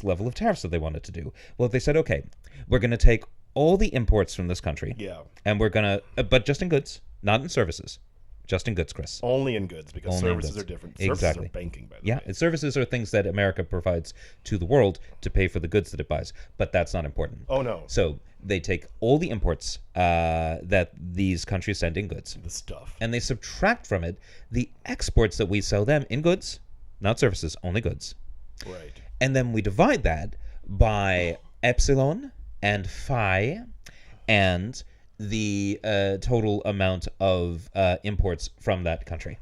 level of tariffs that they wanted to do? Well, they said, okay, we're going to take all the imports from this country. Yeah. And we're going to, but just in goods, not in services. Just in goods, Chris. Only in goods, because Only in services goods. are different. Exactly. Services are banking, by the way. Yeah, services are things that America provides to the world to pay for the goods that it buys, but that's not important. Oh, no. So they take all the imports that these countries send in goods, The stuff. and they subtract from it the exports that we sell them in goods, not services, only goods. Right. And then we divide that by epsilon and phi and the total amount of imports from that country.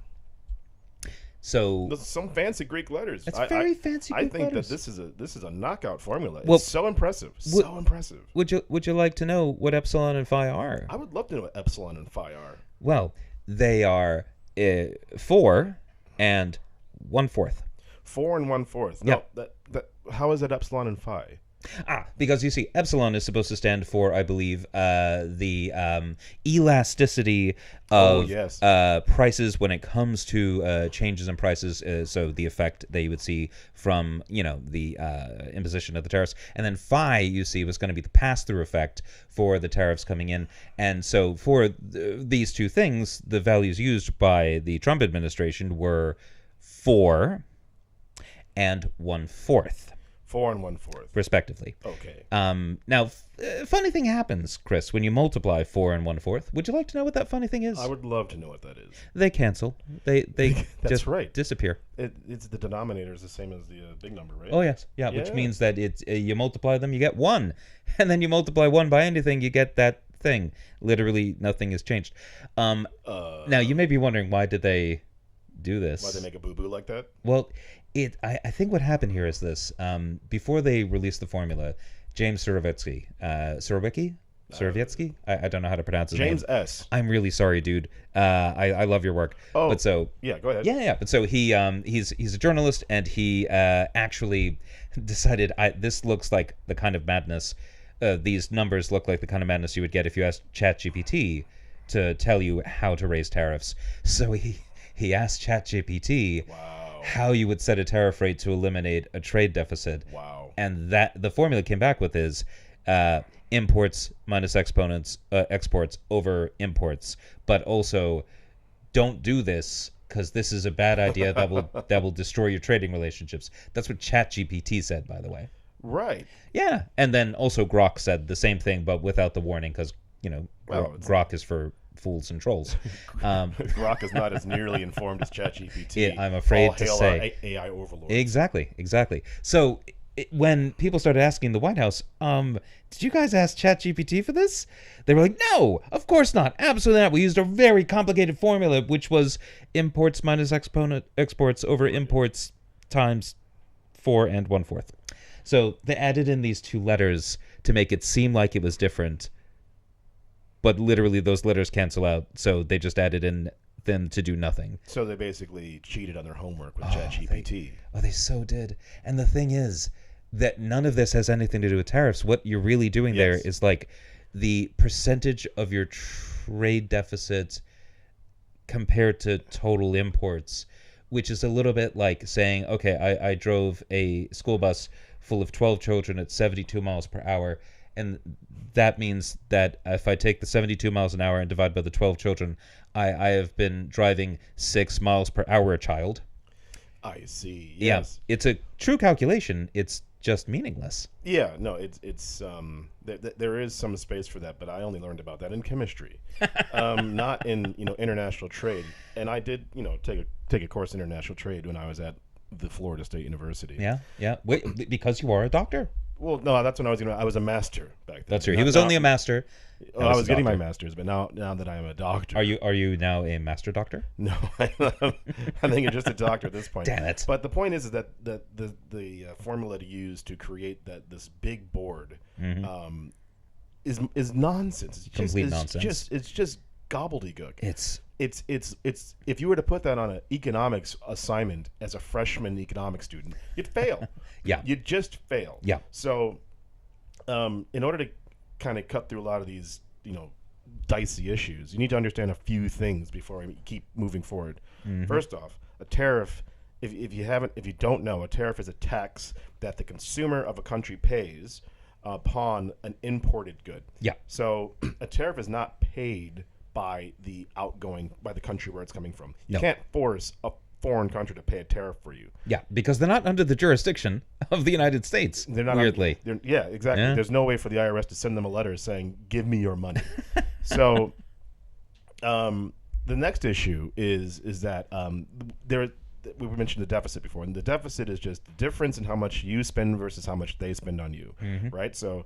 So Those are some fancy Greek letters. It's very fancy Greek I think letters. that this is a knockout formula. Well, It's so impressive. So impressive. would you like to know what epsilon and phi are? I would love to know what epsilon and phi are. Well, they are 4 and 1/4. 4 and 1/4. Yep. No, how is that epsilon and phi? Because you see, epsilon is supposed to stand for, I believe, the elasticity of prices when it comes to changes in prices. So the effect that you would see from, the imposition of the tariffs. And then phi, you see, was going to be the pass-through effect for the tariffs coming in. And so for these two things, the values used by the Trump administration were 4 and 1/4. 4 and 1/4. Respectively. Okay. Now, funny thing happens, Chris, when you multiply 4 and 1/4. Would you like to know what that funny thing is? I would love to know what that is. They cancel. They That's just right. disappear. It's the denominator is the same as the big number, right? Oh yes, yeah. Which means that it's you multiply them, you get 1, and then you multiply 1 by anything, you get that thing. Literally, nothing has changed. Now you may be wondering, why did they do this? Why they make a boo-boo like that? Well, I think what happened here is this. Before they released the formula, James Surowiecki, I don't know how to pronounce his name. James S. I'm really sorry, dude. I love your work. Oh, but so yeah, go ahead. Yeah. But so he's a journalist, and he actually decided this looks like the kind of madness. These numbers look like the kind of madness you would get if you asked ChatGPT to tell you how to raise tariffs. So he asked ChatGPT. Wow. How you would set a tariff rate to eliminate a trade deficit. Wow. And that the formula came back with is imports minus exports over imports. But also, don't do this because this is a bad idea that will destroy your trading relationships. That's what ChatGPT said, by the way. Right. Yeah, and then also Grok said the same thing, but without the warning, because Well, Grok is for fools and trolls. Grok is not as nearly informed as ChatGPT. I'm afraid All to hail say. our AI overlords. Exactly. So when people started asking the White House, did you guys ask ChatGPT for this? They were like, no, of course not. Absolutely not. We used a very complicated formula, which was imports minus exports over imports times 4 1/4. So they added in these 2 letters to make it seem like it was different, but literally those letters cancel out. So they just added in them to do nothing. So they basically cheated on their homework with ChatGPT. They so did. And the thing is that none of this has anything to do with tariffs. What you're really doing there is like the percentage of your trade deficit compared to total imports, which is a little bit like saying, okay, I drove a school bus full of 12 children at 72 miles per hour, and that means that if I take the 72 miles an hour and divide by the 12 children, I have been driving 6 miles per hour a child. I see. Yes. Yeah, it's a true calculation. It's just meaningless. Yeah, no, it's there is some space for that, but I only learned about that in chemistry, not in international trade. And I did take a course in international trade when I was at the Florida State University. Yeah. Wait, because you are a doctor? Well, no, that's when I was a master back then. That's true. He was only a master. I was getting my master's, but now that I am a doctor. Are you now a master doctor? No, I think you're just a doctor at this point. Damn it! But the point is that the formula to use to create this big board is nonsense. It's complete nonsense. It's just gobbledygook. It's if you were to put that on an economics assignment as a freshman economics student, you'd fail. Yeah, you'd just fail. Yeah. So, in order to kind of cut through a lot of these, dicey issues, you need to understand a few things before we keep moving forward. First off, a tariff, if you don't know, a tariff is a tax that the consumer of a country pays upon an imported good. Yeah. So a tariff is not paid by the country where it's coming from. You can't force a foreign country to pay a tariff for you. Yeah, because they're not under the jurisdiction of the United States. They're not weirdly. Yeah, exactly. Yeah. There's no way for the IRS to send them a letter saying, "Give me your money." So, the next issue is that we mentioned the deficit before, and the deficit is just the difference in how much you spend versus how much they spend on you, right? So,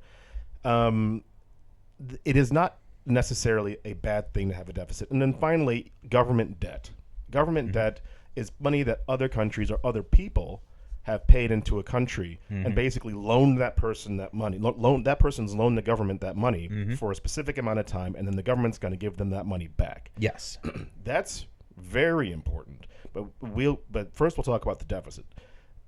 it is not necessarily a bad thing to have a deficit. And then finally, government debt. Government debt is money that other countries or other people have paid into a country and basically loaned that person that money. That person's loaned the government that money for a specific amount of time, and then the government's going to give them that money back. Yes. That's very important. But first we'll talk about the deficit.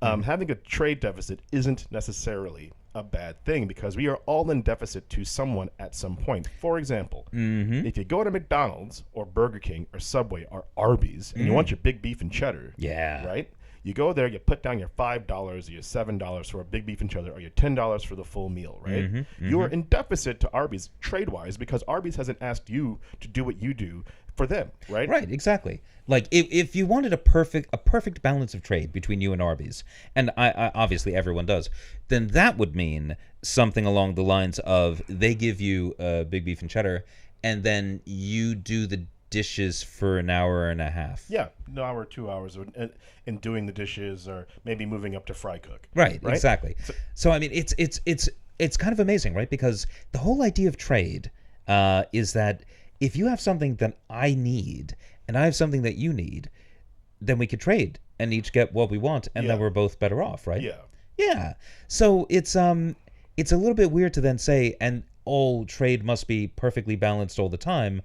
Having a trade deficit isn't necessarily a bad thing because we are all in deficit to someone at some point. For example, if you go to McDonald's or Burger King or Subway or Arby's and you want your Big Beef and Cheddar, right? You go there, you put down your $5 or your $7 for a Big Beef and Cheddar or your $10 for the full meal, right? You are in deficit to Arby's trade-wise because Arby's hasn't asked you to do what you do for them, right? Right, exactly. Like if you wanted a perfect balance of trade between you and Arby's, and I obviously everyone does, then that would mean something along the lines of they give you a Big Beef and Cheddar, and then you do the dishes for an hour and a half. Yeah, an hour, 2 hours in doing the dishes, or maybe moving up to fry cook. Right? Exactly. So I mean, it's kind of amazing, right? Because the whole idea of trade is that if you have something that I need and I have something that you need, then we could trade and each get what we want, and then we're both better off, right? Yeah. So it's a little bit weird to then say, and all trade must be perfectly balanced all the time,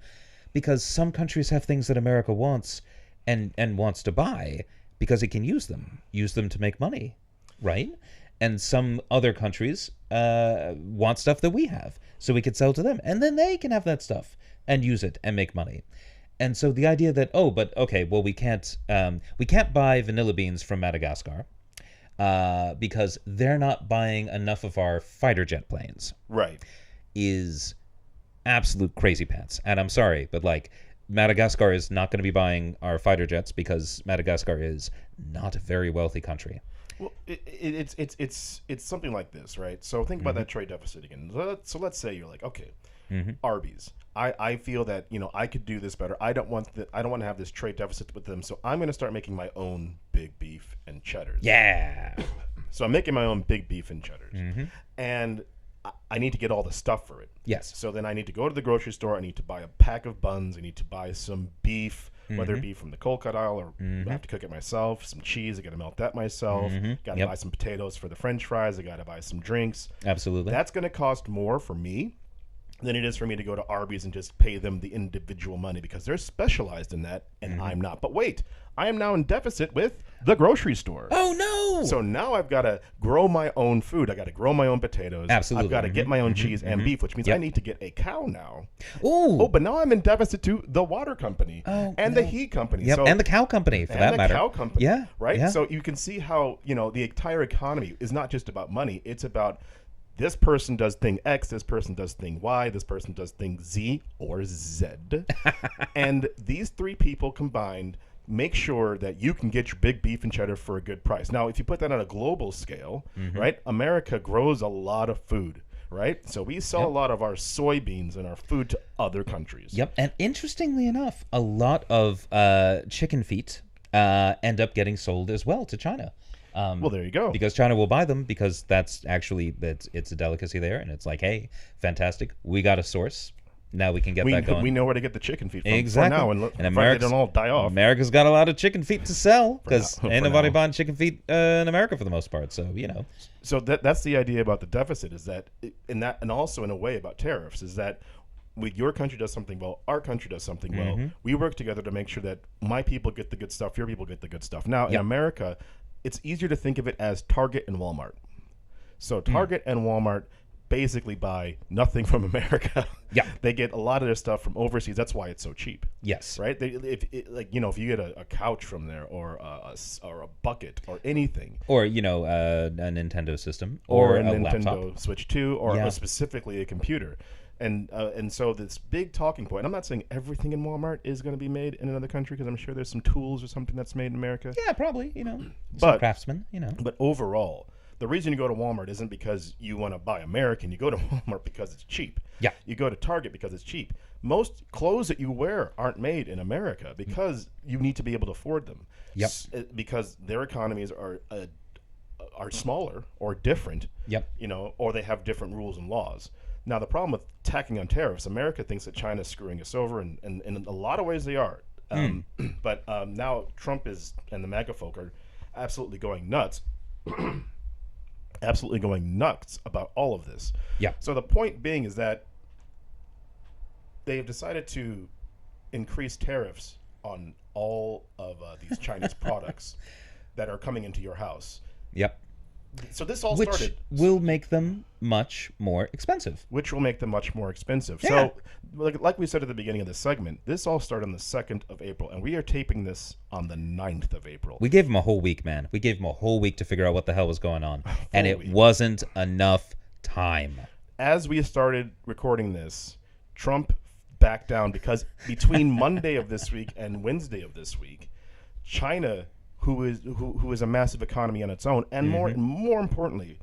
because some countries have things that America wants and wants to buy because it can use them to make money, right? And some other countries want stuff that we have, so we could sell to them, and then they can have that stuff and use it and make money. And so the idea that we can't buy vanilla beans from Madagascar because they're not buying enough of our fighter jet planes, right, is absolute crazy pants. And I'm sorry, but like Madagascar is not going to be buying our fighter jets because Madagascar is not a very wealthy country. Well, it's something like this, right? So think about that trade deficit again. So let's say you're like, okay, Arby's. I feel that I could do this better. I don't want to have this trade deficit with them. So I'm going to start making my own Big Beef and Cheddars. Yeah. So I'm making my own Big Beef and Cheddars, and I need to get all the stuff for it. Yes. So then I need to go to the grocery store. I need to buy a pack of buns. I need to buy some beef, whether it be from the cold cut aisle or I have to cook it myself. Some cheese. I got to melt that myself. Got to buy some potatoes for the French fries. I got to buy some drinks. Absolutely. That's going to cost more for me than it is for me to go to Arby's and just pay them the individual money because they're specialized in that and I'm not. But wait, I am now in deficit with the grocery store. Oh, no. So now I've got to grow my own food. I got to grow my own potatoes. Absolutely. I've got to get my own cheese and beef, which means I need to get a cow now. Ooh. Oh, but now I'm in deficit to the water company and the heat company. Yep, So, and the cow company, for that matter. And the cow company. Yeah. Right? Yeah. So you can see how, the entire economy is not just about money. It's about this person does thing X, this person does thing Y, this person does thing Z or Z. And these three people combined make sure that you can get your Big Beef and Cheddar for a good price. Now, if you put that on a global scale, right, America grows a lot of food, right? So we sell a lot of our soybeans and our food to other countries. Yep, and interestingly enough, a lot of chicken feet end up getting sold as well to China. Well, there you go. Because China will buy them because it's a delicacy there, and it's like, hey, fantastic, we got a source. Now we can get that going. We know where to get the chicken feet from exactly. for now, and America, they don't all die off. America's got a lot of chicken feet to sell because ain't nobody now. buying chicken feet in America for the most part. So So that's the idea about the deficit is that, and also in a way about tariffs is that. Your country does something well, our country does something well. We work together to make sure that my people get the good stuff, your people get the good stuff. Now, in America, it's easier to think of it as Target and Walmart. So Target and Walmart basically buy nothing from America. Yeah. They get a lot of their stuff from overseas. That's why it's so cheap. Yes. Right? If you get a couch from there or a bucket or anything. Or, a Nintendo system. Or a laptop. Nintendo Switch 2 or specifically a computer. And so this big talking point, I'm not saying everything in Walmart is going to be made in another country because I'm sure there's some tools or something that's made in America. Yeah, probably, But craftsmen, But overall, the reason you go to Walmart isn't because you want to buy American. You go to Walmart because it's cheap. Yeah. You go to Target because it's cheap. Most clothes that you wear aren't made in America because you need to be able to afford them. Yep. Because their economies are smaller or different. Yep. Or they have different rules and laws. Now, the problem with tacking on tariffs, America thinks that China's screwing us over, and in a lot of ways they are. But now Trump and the MAGA folk are absolutely going nuts. Absolutely going nuts about all of this. Yeah. So the point being is that they have decided to increase tariffs on all of these Chinese products that are coming into your house. Yep. So this all Which started... will make them much more expensive. Which will make them much more expensive. Yeah. So, like we said at the beginning of this segment, this all started on the 2nd of April, and we are taping this on the 9th of April. We gave them a whole week, man. We gave them a whole week to figure out what the hell was going on. And it wasn't enough time. As we started recording this, Trump backed down because between Monday of this week and Wednesday of this week, China... who is a massive economy on its own, and more importantly,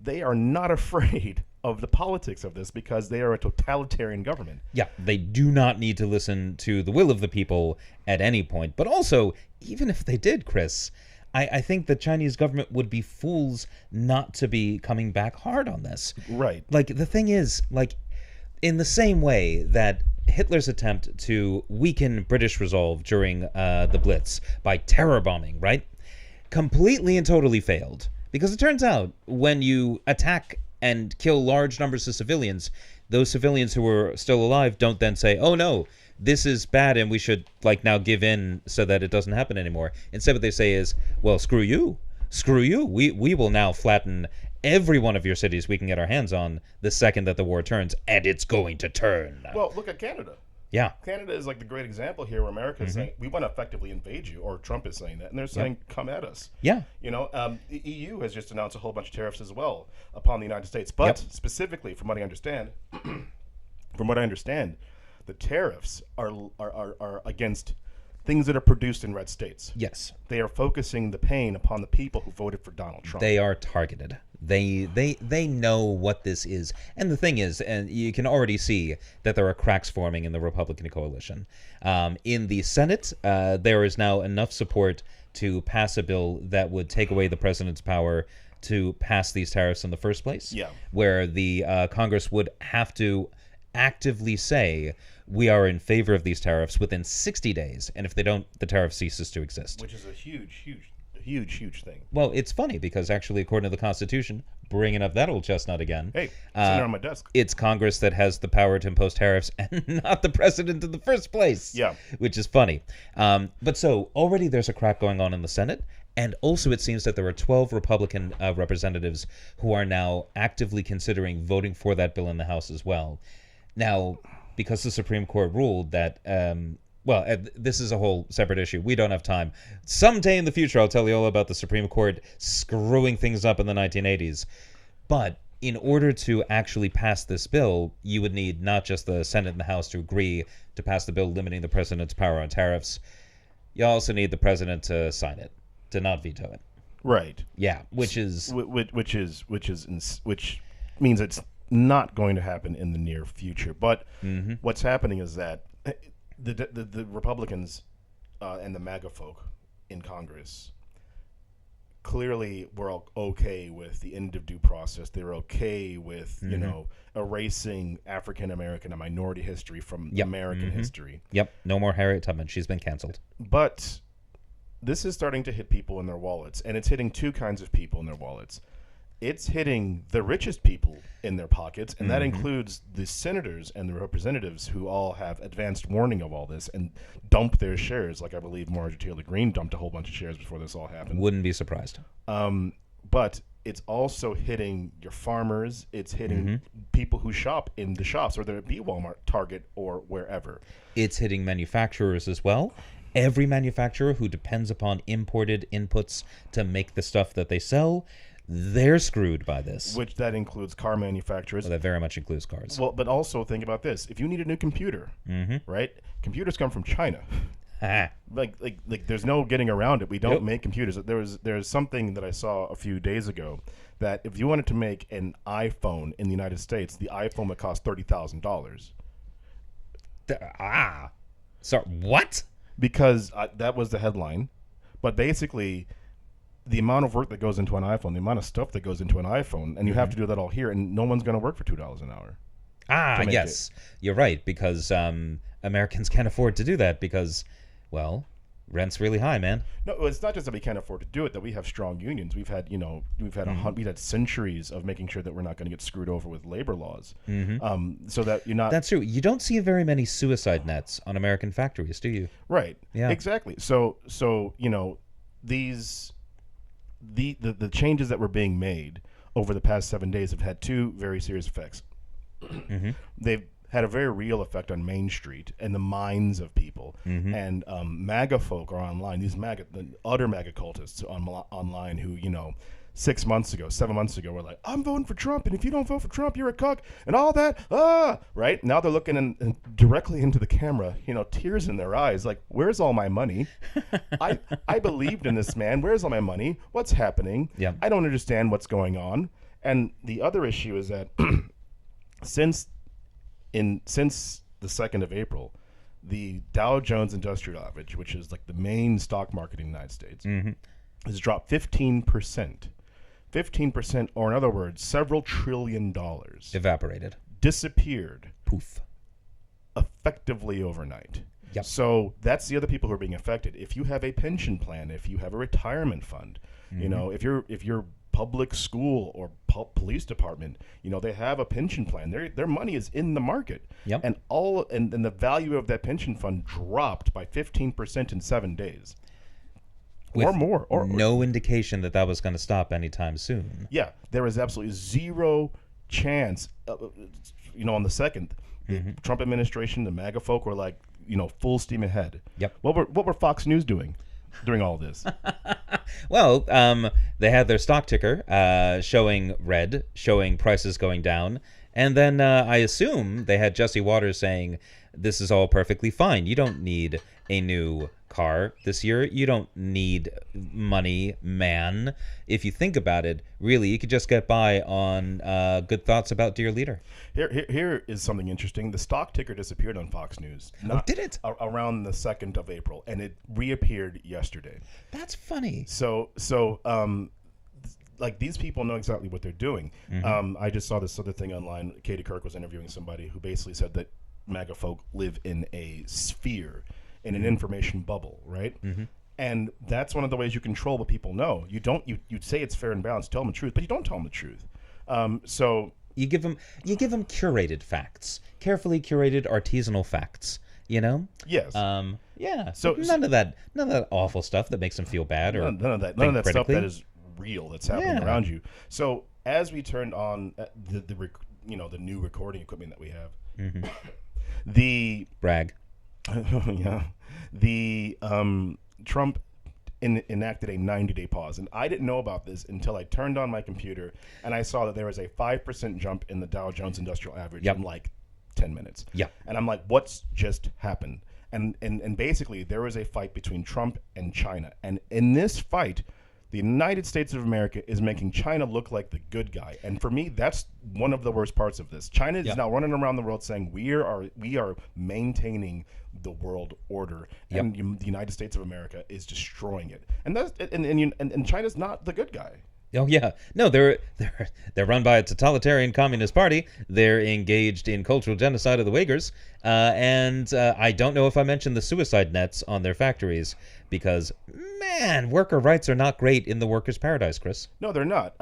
they are not afraid of the politics of this because they are a totalitarian government. Yeah, they do not need to listen to the will of the people at any point. But also, even if they did, Chris, I think the Chinese government would be fools not to be coming back hard on this. Right. Like, the thing is, in the same way that Hitler's attempt to weaken British resolve during the Blitz by terror bombing, right, completely and totally failed. Because it turns out when you attack and kill large numbers of civilians, those civilians who were still alive don't then say, oh no, this is bad and we should now give in so that it doesn't happen anymore. Instead what they say is, well, screw you. We will now flatten every one of your cities we can get our hands on the second that the war turns, and it's going to turn. Well, look at Canada. Yeah. Canada is the great example here where America is saying, we want to effectively invade you, or Trump is saying that, and they're saying, come at us. Yeah. The EU has just announced a whole bunch of tariffs as well upon the United States. But specifically, from what I understand, the tariffs are against things that are produced in red states. Yes. They are focusing the pain upon the people who voted for Donald Trump. They are targeted. They know what this is. And the thing is, and you can already see that there are cracks forming in the Republican coalition. In the Senate, there is now enough support to pass a bill that would take away the president's power to pass these tariffs in the first place. Yeah. Where the Congress would have to actively say, we are in favor of these tariffs within 60 days. And if they don't, the tariff ceases to exist. Which is a huge thing. Well, it's funny because actually, according to the Constitution, bringing up that old chestnut again. Hey, sitting on my desk. It's Congress that has the power to impose tariffs and not the president in the first place. Yeah. Which is funny. But so already there's a crack going on in the Senate. And also it seems that there are 12 Republican representatives who are now actively considering voting for that bill in the House as well. Now, because the Supreme Court ruled that, this is a whole separate issue. We don't have time. Someday in the future, I'll tell you all about the Supreme Court screwing things up in the 1980s. But in order to actually pass this bill, you would need not just the Senate and the House to agree to pass the bill limiting the president's power on tariffs. You also need the president to sign it, to not veto it. Right. Yeah, which means it's not going to happen in the near future. But what's happening is that the Republicans and the MAGA folk in Congress clearly were okay with the end of due process. They were okay with erasing African American and minority history from American history. Yep. No more Harriet Tubman. She's been canceled. But this is starting to hit people in their wallets, and it's hitting two kinds of people in their wallets. It's hitting the richest people in their pockets, and that includes the senators and the representatives who all have advanced warning of all this and dump their shares, like I believe Marjorie Taylor Greene dumped a whole bunch of shares before this all happened. Wouldn't be surprised. But it's also hitting your farmers. It's hitting people who shop in the shops, whether it be Walmart, Target, or wherever. It's hitting manufacturers as well. Every manufacturer who depends upon imported inputs to make the stuff that they sell, they're screwed by this. Which that includes car manufacturers. Well, that very much includes cars. Well, but also think about this: if you need a new computer, right? Computers come from China. like there's no getting around it. We don't make computers. There's something that I saw a few days ago that if you wanted to make an iPhone in the United States, the iPhone would cost $30,000. So what? Because that was the headline, but basically, the amount of work that goes into an iPhone, the amount of stuff that goes into an iPhone, and you have to do that all here, and no one's going to work for $2 an hour. Yes, you're right, because Americans can't afford to do that because, well, rent's really high, man. No, it's not just that we can't afford to do it; that we have strong unions. We've had, we've had centuries of making sure that we're not going to get screwed over with labor laws. So that you're not. That's true. You don't see very many suicide nets on American factories, do you? Right. Yeah. Exactly. So these. The changes that were being made over the past 7 days have had two very serious effects. They've had a very real effect on Main Street and the minds of people. And MAGA folk are online. These the utter MAGA cultists online who 7 months ago were like, I'm voting for Trump, and if you don't vote for Trump, you're a cuck, and all that. Right now they're looking directly into the camera, tears in their eyes, like, where's all my money? I believed in this man. Where's all my money? What's happening? Yeah. I don't understand what's going on. And the other issue is that since the 2nd of April, the Dow Jones Industrial Average, which is like the main stock market in the United States, has dropped 15%. 15%, or in other words, several $1 trillion Evaporated. Disappeared. Poof. Effectively overnight. Yep. So that's the other people who are being affected. If you have a pension plan, if you have a retirement fund, if you're public school or police department, they have a pension plan. Their money is in the market. Yep. And the value of that pension fund dropped by 15% in 7 days. Or more. Or no indication that was going to stop anytime soon. Yeah, there is absolutely zero chance. On the 2nd, the Trump administration, the MAGA folk were like, full steam ahead. Yep. What were Fox News doing during all this? Well, they had their stock ticker showing red, showing prices going down. And then I assume they had Jesse Waters saying, this is all perfectly fine. You don't need a new car this year. You don't need money, man. If you think about it, really, you could just get by on good thoughts about dear leader. Here is something interesting. The stock ticker disappeared on Fox News. Did it? Around the 2nd of April, and it reappeared yesterday. That's funny. So, like, these people know exactly what they're doing. I just saw this other thing online. Katie Couric was interviewing somebody who basically said that MAGA folk live in a sphere, in an information bubble, right? And that's one of the ways you control what people know. You'd say it's fair and balanced, tell them the truth, but you don't tell them the truth. So you give them curated facts, carefully curated artisanal facts. You know? Yes. Yeah. So none of that awful stuff that makes them feel bad or none of that stuff that is real that's happening around you. So as we turned on the new recording equipment that we have, the brag, the Trump enacted a 90-day pause, and I didn't know about this until I turned on my computer and I saw that there was a 5% jump in the Dow Jones Industrial Average in like 10 minutes. Yeah. And I'm like, what's just happened? And basically there was a fight between Trump and China, and in this fight, the United States of America is making China look like the good guy. And for me, that's one of the worst parts of this. China is now running around the world saying we are maintaining the world order, and the United States of America is destroying it. And that's and China's not the good guy. Oh yeah, no, they're run by a totalitarian communist party. They're engaged in cultural genocide of the Uyghurs, and I don't know if I mentioned the suicide nets on their factories because man, worker rights are not great in the workers' paradise, Chris. No, they're not.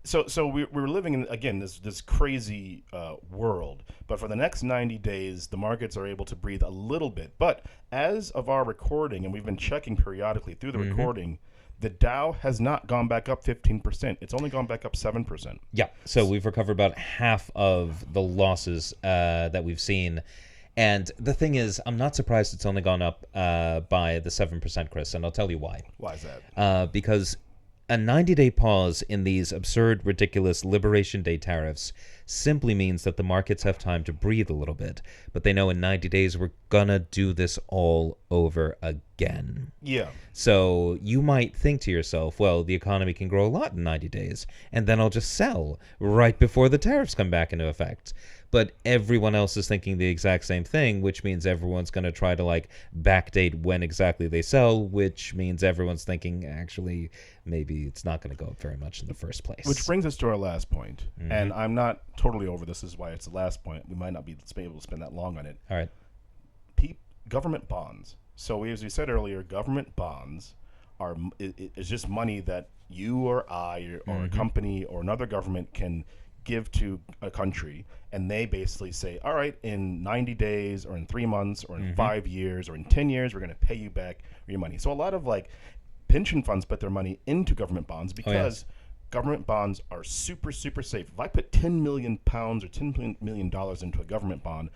So we're living in, again, this crazy world. But for the next 90 days, the markets are able to breathe a little bit. But as of our recording, and we've been checking periodically through the recording, the Dow has not gone back up 15%. It's only gone back up 7%. Yeah, so we've recovered about half of the losses that we've seen. And the thing is, I'm not surprised it's only gone up by the 7%, Chris, and I'll tell you why. Why is that? Because a 90-day pause in these absurd, ridiculous Liberation Day tariffs simply means that the markets have time to breathe a little bit. But they know in 90 days we're gonna do this all over again. Yeah. So you might think to yourself, well, the economy can grow a lot in 90 days, and then I'll just sell right before the tariffs come back into effect. But everyone else is thinking the exact same thing, which means everyone's going to try to like backdate when exactly they sell, which means everyone's thinking actually maybe it's not going to go up very much in the first place. Which brings us to our last point. And I'm not totally over this. This is why it's the last point. We might not be able to spend that long on it. All right. Government bonds. So as we said earlier, government bonds is just money that you or I or a company or another government can give to a country, and they basically say, all right, in 90 days or in 3 months or in 5 years or in 10 years, we're going to pay you back your money. So a lot of like pension funds put their money into government bonds because government bonds are super, super safe. If I put 10 million pounds or $10 million into a government bond,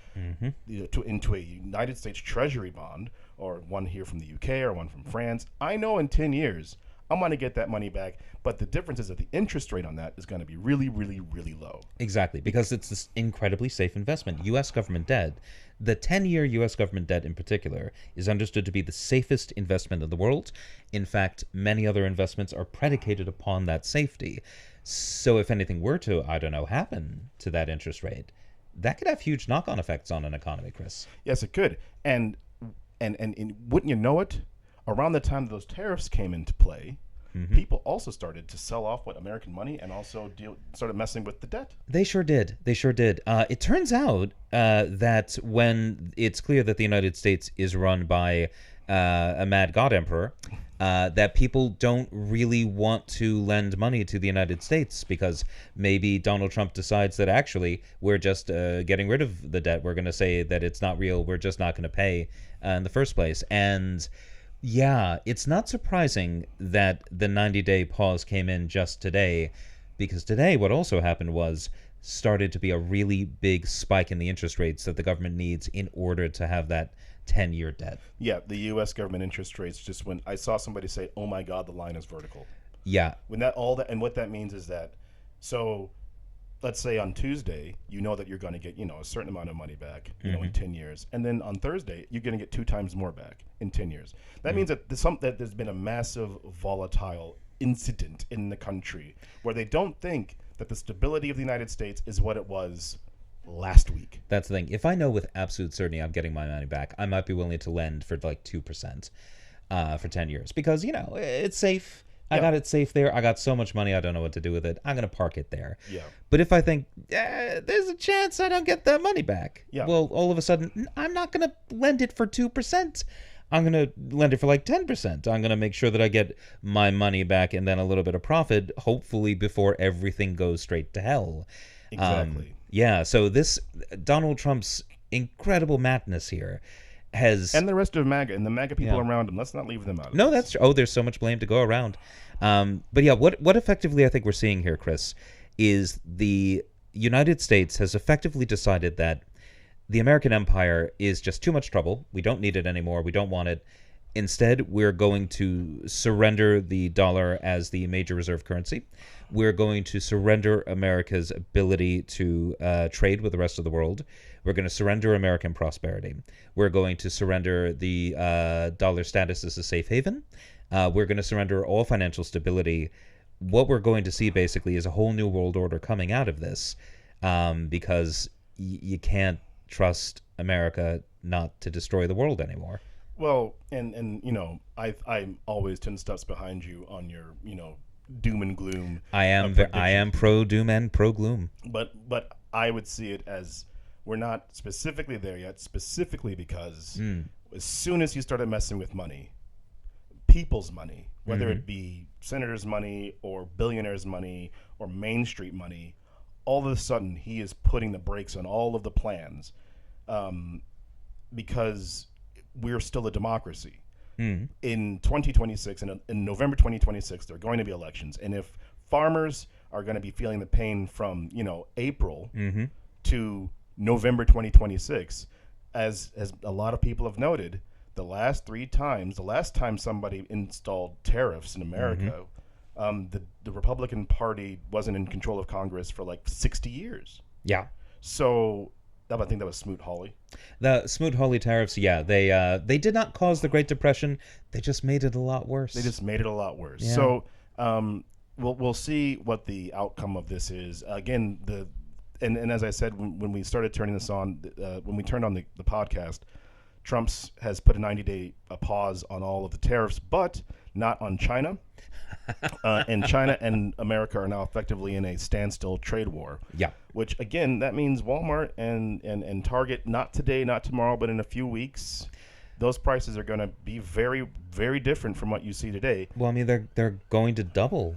into a United States Treasury bond, or one here from the UK or one from France, I know in 10 years I'm going to get that money back. But the difference is that the interest rate on that is going to be really, really, really low. Exactly, because it's this incredibly safe investment. U.S. government debt, the 10-year U.S. government debt in particular, is understood to be the safest investment in the world. In fact, many other investments are predicated upon that safety. So if anything were to, I don't know, happen to that interest rate, that could have huge knock-on effects on an economy, Chris. Yes, it could. And wouldn't you know it? Around the time those tariffs came into play, people also started to sell off American money and also started messing with the debt. They sure did. It turns out that when it's clear that the United States is run by a mad god emperor, that people don't really want to lend money to the United States because maybe Donald Trump decides that actually we're just getting rid of the debt. We're going to say that it's not real. We're just not going to pay in the first place. And yeah, it's not surprising that the 90-day pause came in just today, because today what also happened was started to be a really big spike in the interest rates that the government needs in order to have that 10-year debt. Yeah, the U.S. government interest rates just went. I saw somebody say, "Oh my God, the line is vertical." Yeah. And what that means is that, so let's say on Tuesday, you know that you're going to get, a certain amount of money back, in 10 years. And then on Thursday, you're going to get 2 times more back in 10 years. That means that there's been a massive volatile incident in the country where they don't think that the stability of the United States is what it was last week. That's the thing. If I know with absolute certainty I'm getting my money back, I might be willing to lend for like 2% for 10 years because, it's safe. I got it safe there. I got so much money, I don't know what to do with it. I'm going to park it there. Yeah. But if I think, there's a chance I don't get that money back, well, all of a sudden, I'm not going to lend it for 2%. I'm going to lend it for like 10%. I'm going to make sure that I get my money back and then a little bit of profit, hopefully before everything goes straight to hell. Exactly. So this Donald Trump's incredible madness here and the rest of MAGA and the MAGA people around him. Let's not leave them out. No, that's true. Oh, there's so much blame to go around. But yeah, what effectively I think we're seeing here, Chris, is the United States has effectively decided that the American empire is just too much trouble. We don't need it anymore. We don't want it. Instead, we're going to surrender the dollar as the major reserve currency. We're going to surrender America's ability to trade with the rest of the world. We're going to surrender American prosperity. We're going to surrender the dollar status as a safe haven. We're going to surrender all financial stability. What we're going to see basically is a whole new world order coming out of this because you can't trust America not to destroy the world anymore. Well, and I'm always 10 steps behind you on your, doom and gloom. I am pro doom and pro gloom. But I would see it as we're not specifically there yet, specifically because as soon as you started messing with money, people's money, whether it be senators' money or billionaires' money or Main Street money, all of a sudden he is putting the brakes on all of the plans because we're still a democracy. In 2026, in November 2026, there are going to be elections. And if farmers are going to be feeling the pain from, April to November 2026, as a lot of people have noted, the last time somebody installed tariffs in America, the Republican Party wasn't in control of Congress for like 60 years. Yeah. So I think that was Smoot-Hawley. The Smoot-Hawley tariffs, they did not cause the Great Depression. They just made it a lot worse. Yeah. So we'll see what the outcome of this is. Again, and as I said when we started turning this on, when we turned on the podcast, Trump has put a 90-day pause on all of the tariffs, but not on China. And China and America are now effectively in a standstill trade war. Yeah. Which, again, that means Walmart and Target, not today, not tomorrow, but in a few weeks, those prices are going to be very, very different from what you see today. Well, I mean, they're going to double.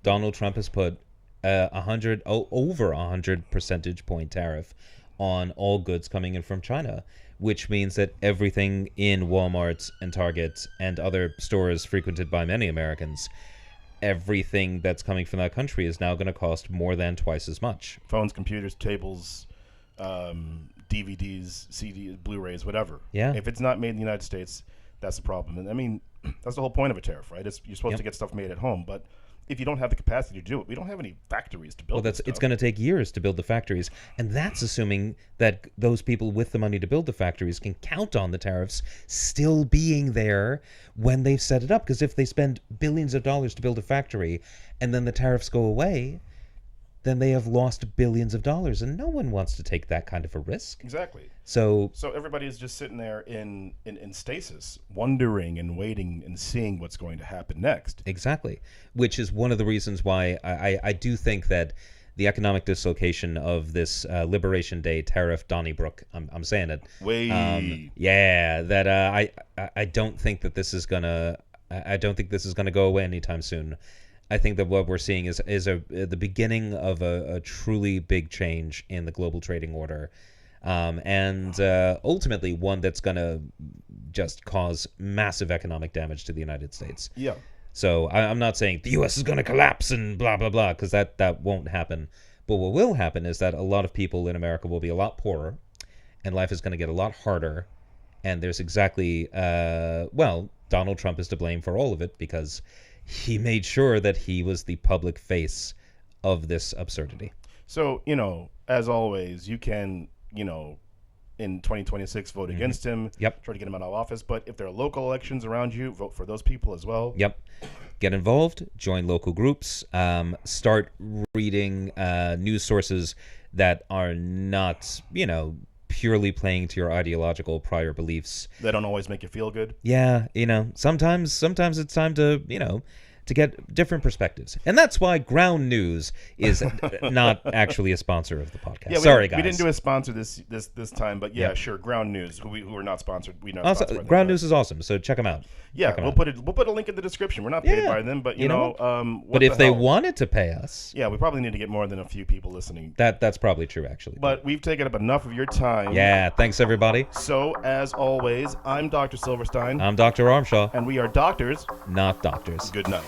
Donald Trump has put over 100 percentage point tariff on all goods coming in from China, which means that everything in Walmart and Target and other stores frequented by many Americans, everything that's coming from that country is now going to cost more than twice as much. Phones, computers, tables, DVDs, CDs, Blu-rays, whatever. Yeah. If it's not made in the United States, that's the problem. And I mean, that's the whole point of a tariff, right? You're supposed to get stuff made at home, but if you don't have the capacity to do it, we don't have any factories to build. Well, it's going to take years to build the factories, and that's assuming that those people with the money to build the factories can count on the tariffs still being there when they've set it up. Because if they spend billions of dollars to build a factory and then the tariffs go away, then they have lost billions of dollars, and no one wants to take that kind of a risk. Exactly. So everybody is just sitting there in stasis, wondering and waiting and seeing what's going to happen next. Exactly. Which is one of the reasons why I do think that the economic dislocation of this Liberation Day tariff Donnybrook, I'm saying it. I don't think that this is gonna go away anytime soon. I think that what we're seeing is the beginning of a truly big change in the global trading order, and ultimately one that's going to just cause massive economic damage to the United States. Yeah. So I'm not saying the U.S. is going to collapse and blah, blah, blah, because that won't happen. But what will happen is that a lot of people in America will be a lot poorer, and life is going to get a lot harder. And there's Donald Trump is to blame for all of it because he made sure that he was the public face of this absurdity. So, as always, you can, in 2026, vote against him. Yep. Try to get him out of office. But if there are local elections around you, vote for those people as well. Yep. Get involved, join local groups, start reading news sources that are not, purely playing to your ideological prior beliefs. They don't always make you feel good. Yeah, sometimes it's time to, to get different perspectives. And that's why Ground News is not actually a sponsor of the podcast. Yeah, Sorry, guys. We didn't do a sponsor this time, but Yep. sure, Ground News, who are not sponsored. We know. Also, Ground News is awesome, so check them out. Yeah, we'll put a link in the description. We're not paid Yeah. by them, but But what if the they hell? wanted to pay us, Yeah, we probably need to get more than a few people listening. that's probably true, actually. But we've taken up enough of your time. Yeah, thanks everybody. So, as always, I'm Dr. Silverstein, I'm Dr. Armshaw, and we are doctors. not doctors. Good night.